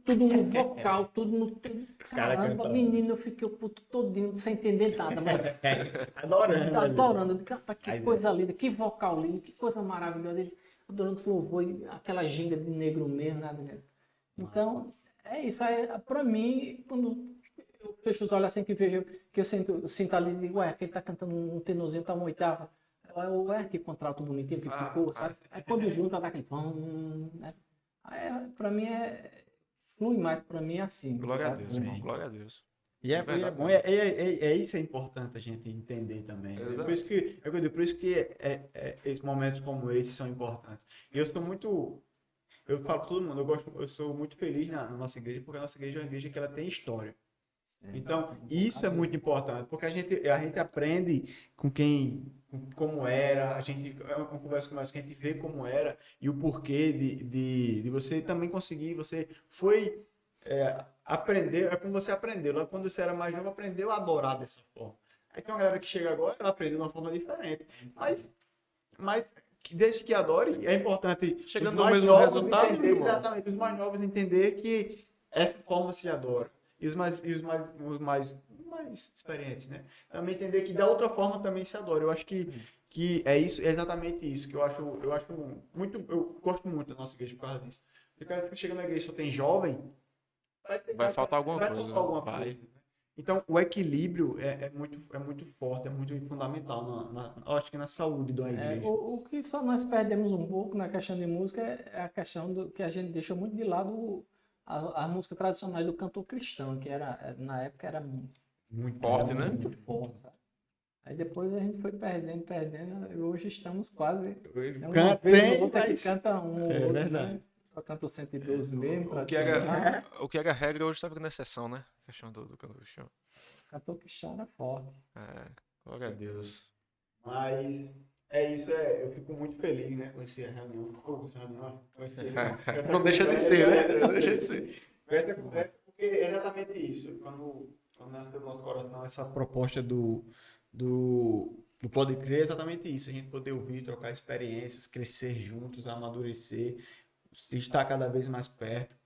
Tudo no vocal, tudo no. Caramba, menino, eu fiquei o puto todinho sem entender nada, mas Adorando. adorando. Eu digo, rapaz, que coisa linda, que vocal lindo, que coisa maravilhosa. Ele adorando o louvor, e aquela ginga de negro mesmo, nada dentro. Então, é isso. Pra mim, quando eu fecho os olhos assim que vejo, que eu sinto ali, digo, ué, aquele tá cantando um tenorzinho, tá uma oitava. Ué, que contrato bonitinho que ficou, sabe? Aí quando junta, dá aquele pão, né? Pra mim flui mais, pra mim é assim. Glória a sabe? Deus, irmão. Glória a Deus. E é Verdade. bom, isso é importante a gente entender também. Exato. Por isso por isso que esses momentos como esse são importantes. E eu sou muito, eu falo pra todo mundo, eu sou muito feliz na nossa igreja, porque a nossa igreja é uma igreja que ela tem história. Então, isso é muito importante, porque a gente aprende como era, uma conversa com nós, que a gente vê como era, e o porquê de você também conseguir, você foi aprender, é como você aprendeu, lá quando você era mais novo, aprendeu a adorar dessa forma. Aí tem uma galera que chega agora, ela aprendeu de uma forma diferente, mas desde que adore, é importante Chegando os no mais mesmo novos resultado, entender, meu irmão. exatamente, os mais novos entender que essa forma se adora. E os mais experientes, né? Também entender que da outra forma também se adora. Eu acho que é exatamente isso que eu acho muito, eu gosto muito da nossa igreja por causa disso. Porque cada vez que chega na igreja só tem jovem, Vai faltar alguma vai coisa. faltar alguma Vai. coisa, né? Então, o equilíbrio é muito forte, é muito fundamental eu acho que na saúde da igreja. O que só nós perdemos um pouco na questão de música é a questão do que a gente deixou muito de lado a música tradicional do cantor cristão, que na época era Muito Forte, né? muito forte. Sabe? Aí depois a gente foi perdendo, e hoje estamos quase. Uma Canta vez bem, ou outra que mas- canta um ou É outro, verdade. né? Só canta o 112 mesmo, O que tradicional. era regra hoje está virando exceção, né? Questão do cantor cristão. Cantor cristão era forte. Glória a Deus. Mas é isso, eu fico muito feliz, né, com essa reunião. Não deixa de ser, né? Não deixa de ser. Com essa conversa, porque é exatamente isso. Quando nasceu no nosso coração essa proposta do Pode Crer, é exatamente isso. A gente poder ouvir, trocar experiências, crescer juntos, amadurecer, estar cada vez mais perto.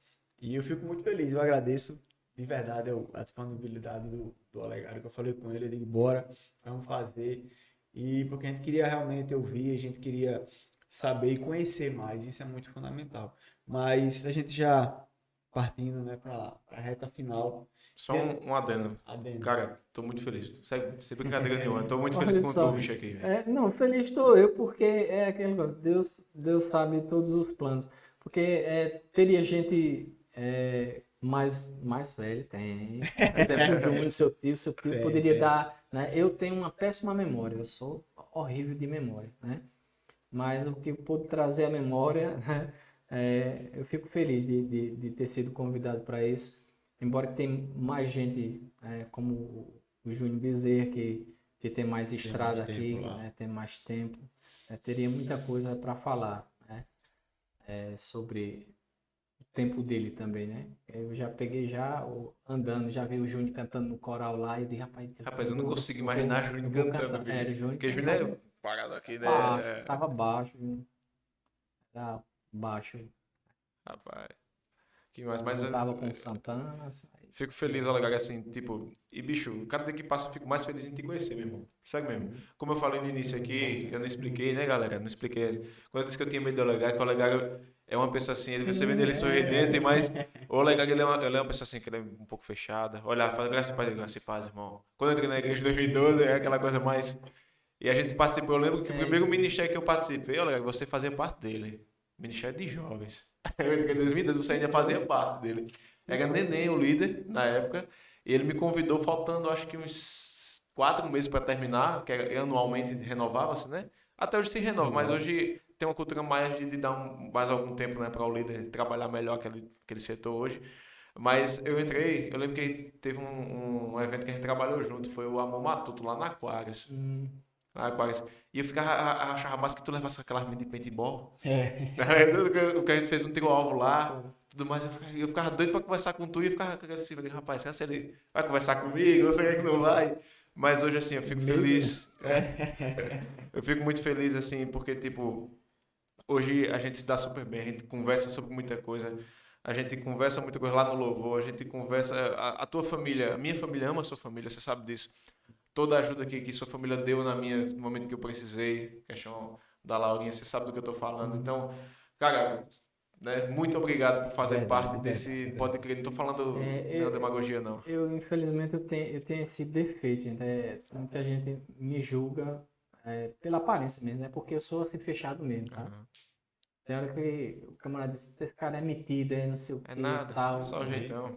E eu fico muito feliz, eu agradeço de verdade a disponibilidade do Olegário, que eu falei com ele, eu digo, bora, vamos fazer. E porque a gente queria realmente ouvir, a gente queria saber e conhecer mais, isso é muito fundamental. Mas a gente já partindo, né, para a reta final. Só um adendo. Cara, tô muito feliz. Sem brincadeira nenhuma. Tô muito feliz Olha com o só. teu bicho aqui, velho. Não, feliz estou eu, porque é aquele negócio, Deus sabe todos os planos. Porque teria gente mais velho tem. Até o Júnior, seu tio Tem, poderia tem. dar, né? Eu tenho uma péssima memória, eu sou horrível de memória, né? Mas o que pude trazer à memória, né, eu fico feliz de ter sido convidado para isso. Embora que tem mais gente, como o Júnior Bezerra, que tem mais estrada mais tempo aqui, lá. né, tem mais tempo, teria muita coisa para falar, né, sobre o tempo dele também, né? Eu já peguei andando, já vi o Júnior cantando no coral lá e eu disse, Rapaz, eu não consigo eu imaginar Júnior vou cantando, cantar. Era o bicho. Júnior Porque Júnior cantava é parado aqui, né? baixo, tava baixo, era baixo. Rapaz, que mais? Mas Tava com Santana. fico feliz, Olegário, assim, tipo... E, bicho, cada dia que passa eu fico mais feliz em te conhecer, meu irmão. Sério mesmo. Como eu falei no início aqui, eu não expliquei, né, galera? Não expliquei. Quando eu disse que eu tinha medo do Olegário, que o Olegário é uma pessoa assim, você vê ele sorridente, mas o Olegário, ele é uma pessoa assim, que ele é um pouco fechada. Olha, fala graça e paz, irmão. Quando eu entrei na igreja em 2012, é aquela coisa mais... E a gente participou, eu lembro que o primeiro ministério que eu participei, Olegário, você fazia parte dele. Ministério de Jovens. Eu entrei em 2012, você ainda fazia parte dele. Era Neném, o líder, na época. E ele me convidou faltando, acho que uns 4 meses para terminar, que anualmente renovava-se, né? Até hoje se renova, mas hoje tem uma cultura mais de dar mais algum tempo, né, para o líder trabalhar melhor aquele setor hoje. Mas eu entrei, eu lembro que teve um evento que a gente trabalhou junto, foi o Amor Matuto, lá na Aquários. Na Aquários. E eu achava massa que tu levasse aquelas meninas de paintball. O que a gente fez um tiro-alvo lá, tudo mais, eu ficava doido pra conversar com tu e eu ficava assim, eu digo, rapaz, será que ele vai conversar comigo, ou será que não vai? Mas hoje, assim, eu fico feliz. Eu fico muito feliz, assim, porque, tipo, hoje a gente se dá super bem, a gente conversa sobre muita coisa, a gente conversa muita coisa lá no louvor, a gente conversa, a tua família, a minha família ama a sua família, você sabe disso. Toda a ajuda que sua família deu no momento que eu precisei, questão da Laurinha, você sabe do que eu estou falando. Então, cara, né, muito obrigado por fazer parte desse Pode Crer. Não estou falando não demagogia, não. Infelizmente, eu tenho esse defeito, gente. Muita gente me julga pela aparência mesmo, né? Porque eu sou assim fechado mesmo, tá? Tem hora que o camarada diz, esse cara é metido, não sei o que, nada, tal. é só o jeitão.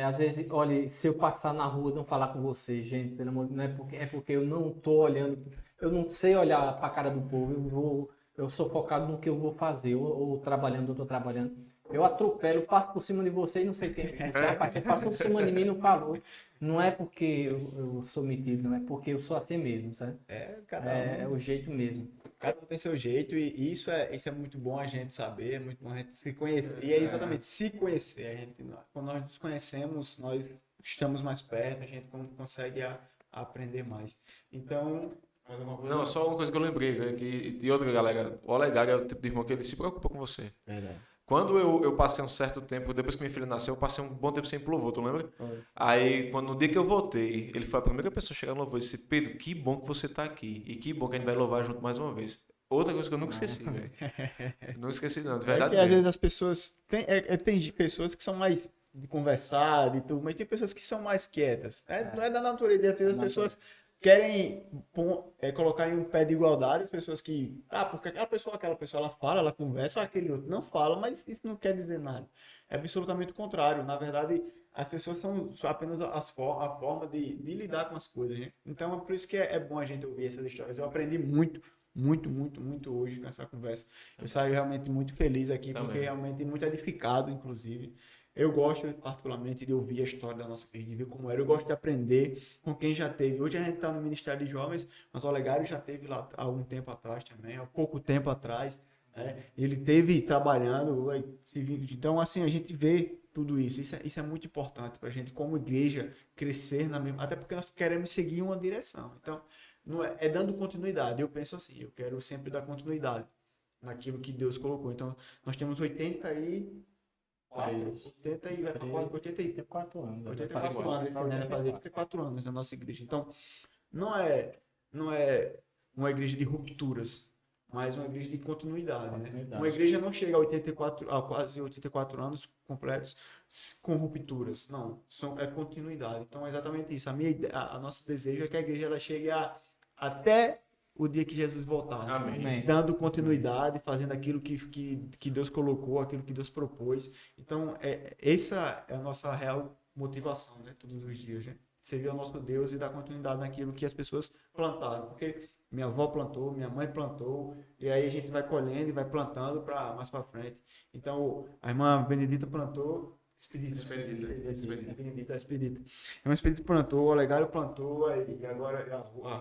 Às vezes, olha, se eu passar na rua e não falar com você, gente, pelo amor de Deus, não é porque eu não tô olhando, eu não sei olhar pra cara do povo, eu sou focado no que eu vou fazer, ou trabalhando, ou tô trabalhando. Eu atropelo, passo por cima de você e não sei quem. Rapaz, você passou por cima de mim e não falou. Não é porque eu sou metido, não é porque eu sou assim mesmo, sabe? É o jeito mesmo. Cada um tem seu jeito e isso é muito bom a gente saber, é muito bom a gente se conhecer. E é exatamente se conhecer. Quando nós nos conhecemos, nós estamos mais perto, a gente consegue aprender mais. Então, não, só uma coisa que eu lembrei, e outra galera, o Olegário é o tipo de irmão que ele se preocupa com você. Verdade. Quando eu passei um certo tempo, depois que minha filha nasceu, eu passei um bom tempo sem ir pro louvor, tu lembra? Aí, no dia que eu voltei, ele foi a primeira pessoa a chegar no louvor e disse, Pedro, que bom que você tá aqui. E que bom que a gente vai louvar junto mais uma vez. Outra coisa que eu nunca esqueci, velho. Não esqueci não, de verdade. Às vezes as pessoas... Tem pessoas que são mais de conversar e tudo, mas tem pessoas que são mais quietas. Não é da natureza. Às vezes as pessoas querem colocar em um pé de igualdade as pessoas que... porque aquela pessoa ela fala, ela conversa, aquele outro não fala, mas isso não quer dizer nada. É absolutamente o contrário. Na verdade, as pessoas são apenas a forma de lidar com as coisas, né? Então, é por isso que é bom a gente ouvir essas histórias. Eu aprendi muito hoje com essa conversa. Eu saio realmente muito feliz aqui, porque realmente muito edificado, inclusive. Eu gosto particularmente de ouvir a história da nossa igreja, de ver como era. Eu gosto de aprender com quem já teve. Hoje a gente está no Ministério de Jovens, mas o Olegário já teve lá há algum tempo atrás também, há pouco tempo atrás. Ele teve trabalhando. Então, assim, a gente vê tudo isso. Isso é muito importante para a gente, como igreja, crescer na mesma... Até porque nós queremos seguir uma direção. Então, não é dando continuidade. Eu penso assim, eu quero sempre dar continuidade naquilo que Deus colocou. Então, nós temos 84 anos. 84 anos, esse ano vai fazer 84 anos na nossa igreja. Então, não é uma igreja de rupturas, mas uma igreja de continuidade, né? Uma igreja não chega a quase 84 anos completos com rupturas. Não, é continuidade. Então, é exatamente isso. A nosso desejo é que a igreja ela chegue até o dia que Jesus voltar. Né? Amém. Amém. Dando continuidade, fazendo aquilo que Deus colocou, aquilo que Deus propôs. Então, essa é a nossa real motivação, né? Todos os dias, né? Servir ao nosso Deus e dar continuidade naquilo que as pessoas plantaram. Porque minha avó plantou, minha mãe plantou, e aí a gente vai colhendo e vai plantando para mais para frente. Então, a irmã Benedita plantou, Expedita. A irmã Expedita plantou, o Olegário plantou, e agora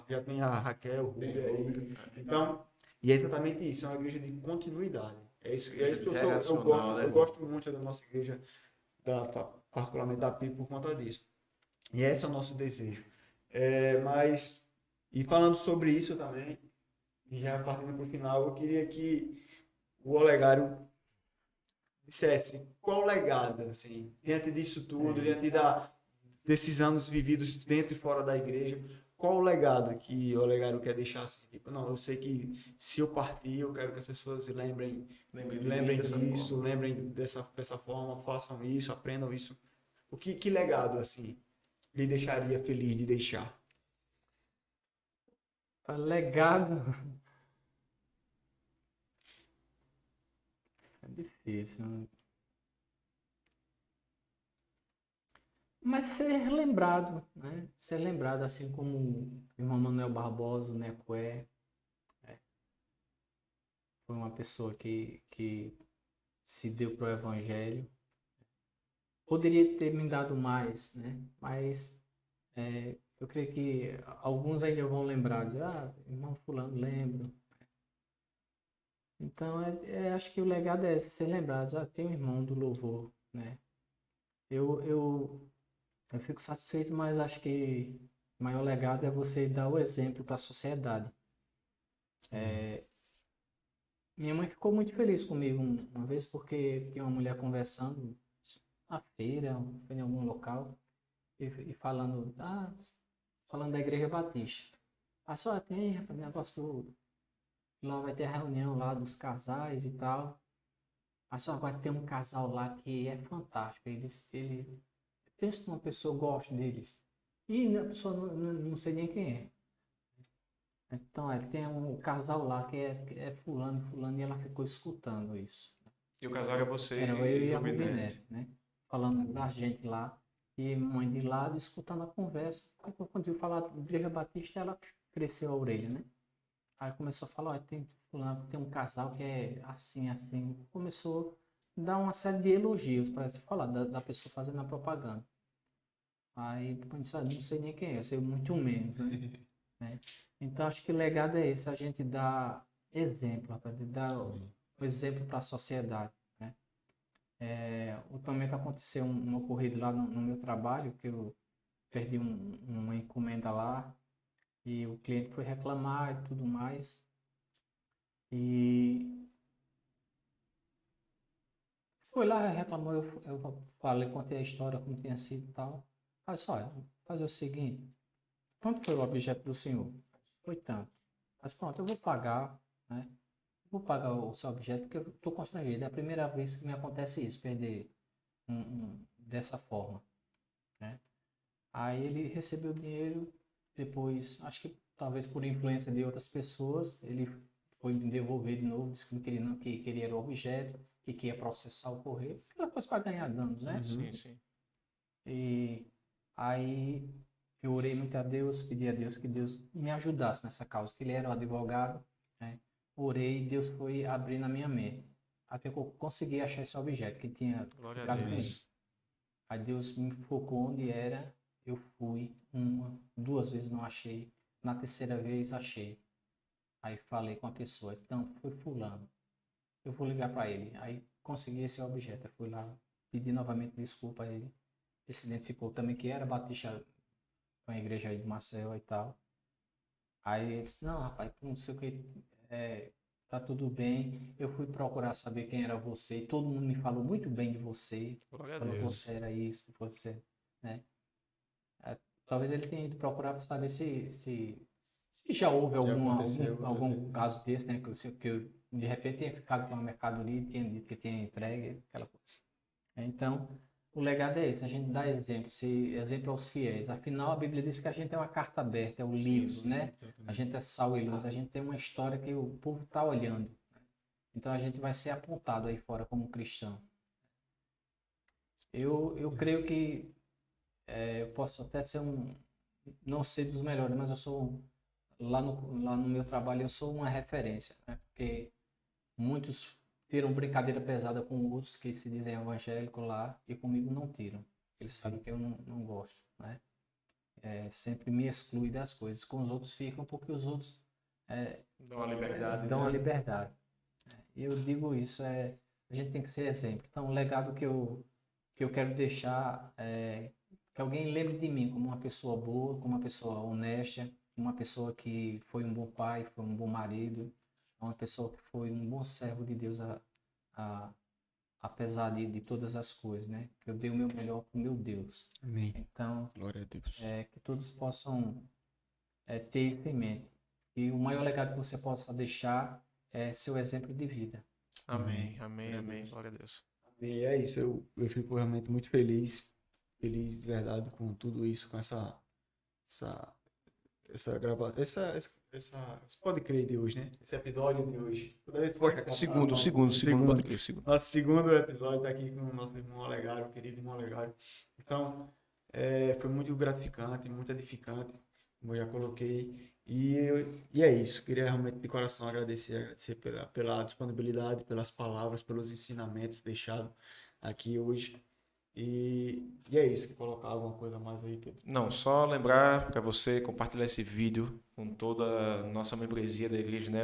já tem a Raquel, o Rubio aí. Então, e é exatamente isso, é uma igreja de continuidade. É isso que eu gosto muito da nossa igreja, particularmente da PIB, por conta disso. E esse é o nosso desejo. E falando sobre isso também, e já partindo para o final, eu queria que o Olegário dissesse qual o legado, assim, diante disso tudo, diante desses anos vividos dentro e fora da igreja, qual o legado que o Olegário quer deixar assim? Tipo, não, eu sei que se eu partir, eu quero que as pessoas lembrem disso, lembrem dessa forma, façam isso, aprendam isso. Que legado, assim, lhe deixaria feliz de deixar? Legado. É difícil, né? Mas ser lembrado, né? Ser lembrado, assim como o irmão Manuel Barbosa, o Necoé, foi uma pessoa que se deu para o Evangelho. Poderia ter me dado mais, né? Mas eu creio que alguns ainda vão lembrar, dizer, irmão fulano, lembro. Então, acho que o legado é esse, ser lembrado. Tem um irmão do louvor, né? Eu fico satisfeito, mas acho que o maior legado é você dar o exemplo para a sociedade. Minha mãe ficou muito feliz comigo uma vez, porque tinha uma mulher conversando na feira, foi em algum local, e falando da Igreja Batista. Só tem, rapaz, negócio lá vai ter a reunião lá dos casais e tal. Só agora tem um casal lá que é fantástico. Ele pensa numa pessoa, eu gosto deles. E a pessoa não sei nem quem é. Então, tem um casal lá que é fulano, e ela ficou escutando isso. E o casal era você Era eu e a Rubinete, né? Falando da gente lá. E mãe de lado, escutando a conversa. Aí, quando eu falar de Igreja Batista, ela cresceu a orelha, né? Aí começou a falar, tem um casal que é assim, assim. Começou a dar uma série de elogios, parece falar, da pessoa fazendo a propaganda. Aí eu disse, não sei nem quem é, eu sei muito menos, né? Então acho que o legado é esse, a gente dá exemplo, rapaz, dar o exemplo para a sociedade, né? Ultimamente aconteceu um ocorrido lá no meu trabalho, que eu perdi uma encomenda lá, e o cliente foi reclamar e tudo mais. E foi lá, reclamou, eu falei, contei a história como tinha sido e tal. Aí só, fazer o seguinte, quanto foi o objeto do senhor? Foi tanto. Mas pronto, eu vou pagar, né? Vou pagar o seu objeto porque eu estou constrangido. É a primeira vez que me acontece isso, perder dessa forma, né? Aí ele recebeu o dinheiro, depois, acho que talvez por influência de outras pessoas, ele foi me devolver de novo, disse que não queria, que ele era o objeto, que ia processar o correio, depois para ganhar danos, né? Sim, sim. E aí eu orei muito a Deus, pedi a Deus que Deus me ajudasse nessa causa, que ele era o advogado, né? Orei e Deus foi abrindo a minha mente, até que eu consegui achar esse objeto que tinha Glória a ficado comigo. Deus. Aí Deus me focou onde era, eu fui, 1, 2 vezes não achei, na terceira vez achei. Aí falei com a pessoa, então foi fulano, eu vou ligar para ele. Aí consegui esse objeto, eu fui lá, pedi novamente desculpa a ele. Ele se identificou também que era batista com a igreja aí de Maceió e tal. Aí ele disse, não rapaz, não sei o que, tá tudo bem. Eu fui procurar saber quem era você, e todo mundo me falou muito bem de você. Glória a Falou que Deus. você era isso, que você, né? Talvez ele tenha ido procurar para saber se já houve algum caso desse, né? Que eu, de repente tenha ficado com a mercadoria e tinha dito que tinha entregue, aquela coisa. Então, O legado é esse, a gente dá exemplo, exemplo aos fiéis. Afinal, a Bíblia diz que a gente é uma carta aberta, é um livro, né? A gente é sal e luz, a gente tem uma história que o povo está olhando. Então a gente vai ser apontado aí fora como cristão. Eu creio que eu posso até ser não ser dos melhores, mas eu sou, lá no meu trabalho, eu sou uma referência, né? Porque muitos tiram brincadeira pesada com outros que se dizem evangélicos lá e comigo não tiram. Eles sabem que eu não gosto, né? Sempre me exclui das coisas. Com os outros ficam porque os outros Dá uma liberdade, dão né? a liberdade. E eu digo isso, a gente tem que ser exemplo. Então, o legado que eu quero deixar é que alguém lembre de mim como uma pessoa boa, como uma pessoa honesta, uma pessoa que foi um bom pai, foi um bom marido, uma pessoa que foi um bom servo de Deus, a- apesar de todas as coisas, né? Que eu dei o meu melhor para o meu Deus. Amém. Então, Glória a Deus. que todos possam ter isso em mente. E o maior legado que você possa deixar é seu exemplo de vida. Amém, amém, Glória a amém. Deus. Glória a Deus. E é isso, eu fico realmente muito feliz de verdade com tudo isso, com essa gravação, esse pode crer de hoje, né? Esse episódio de hoje. Toda vez que for acabar, Segundo, pode crer, segundo. Nosso segundo episódio tá aqui com o nosso irmão Olegário, o querido irmão Olegário. Então, foi muito gratificante, muito edificante, como eu já coloquei. E é isso, queria realmente de coração agradecer pela disponibilidade, pelas palavras, pelos ensinamentos deixados aqui hoje. E é isso, que colocar alguma coisa a mais aí, Pedro. Não, só lembrar para você compartilhar esse vídeo com toda a nossa membresia da igreja, né?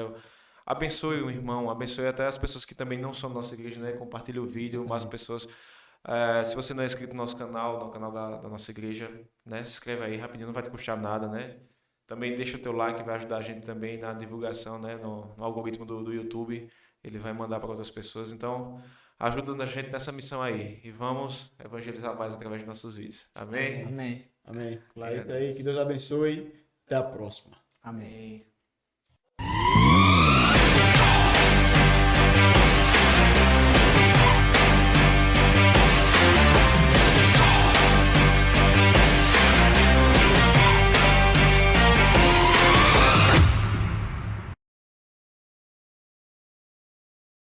Abençoe o irmão, abençoe até as pessoas que também não são da nossa igreja, né? Compartilhe o vídeo, mas pessoas. Se você não é inscrito no nosso canal, no canal da nossa igreja, né? Se inscreve aí rapidinho, não vai te custar nada, né? Também deixa o teu like, vai ajudar a gente também na divulgação, né? No algoritmo do YouTube, ele vai mandar para outras pessoas. Então, ajuda a gente nessa missão aí. E vamos evangelizar mais através de nossos vídeos. Amém? Amém. Amém. Lá, isso aí, que Deus abençoe. Até a próxima. Amém.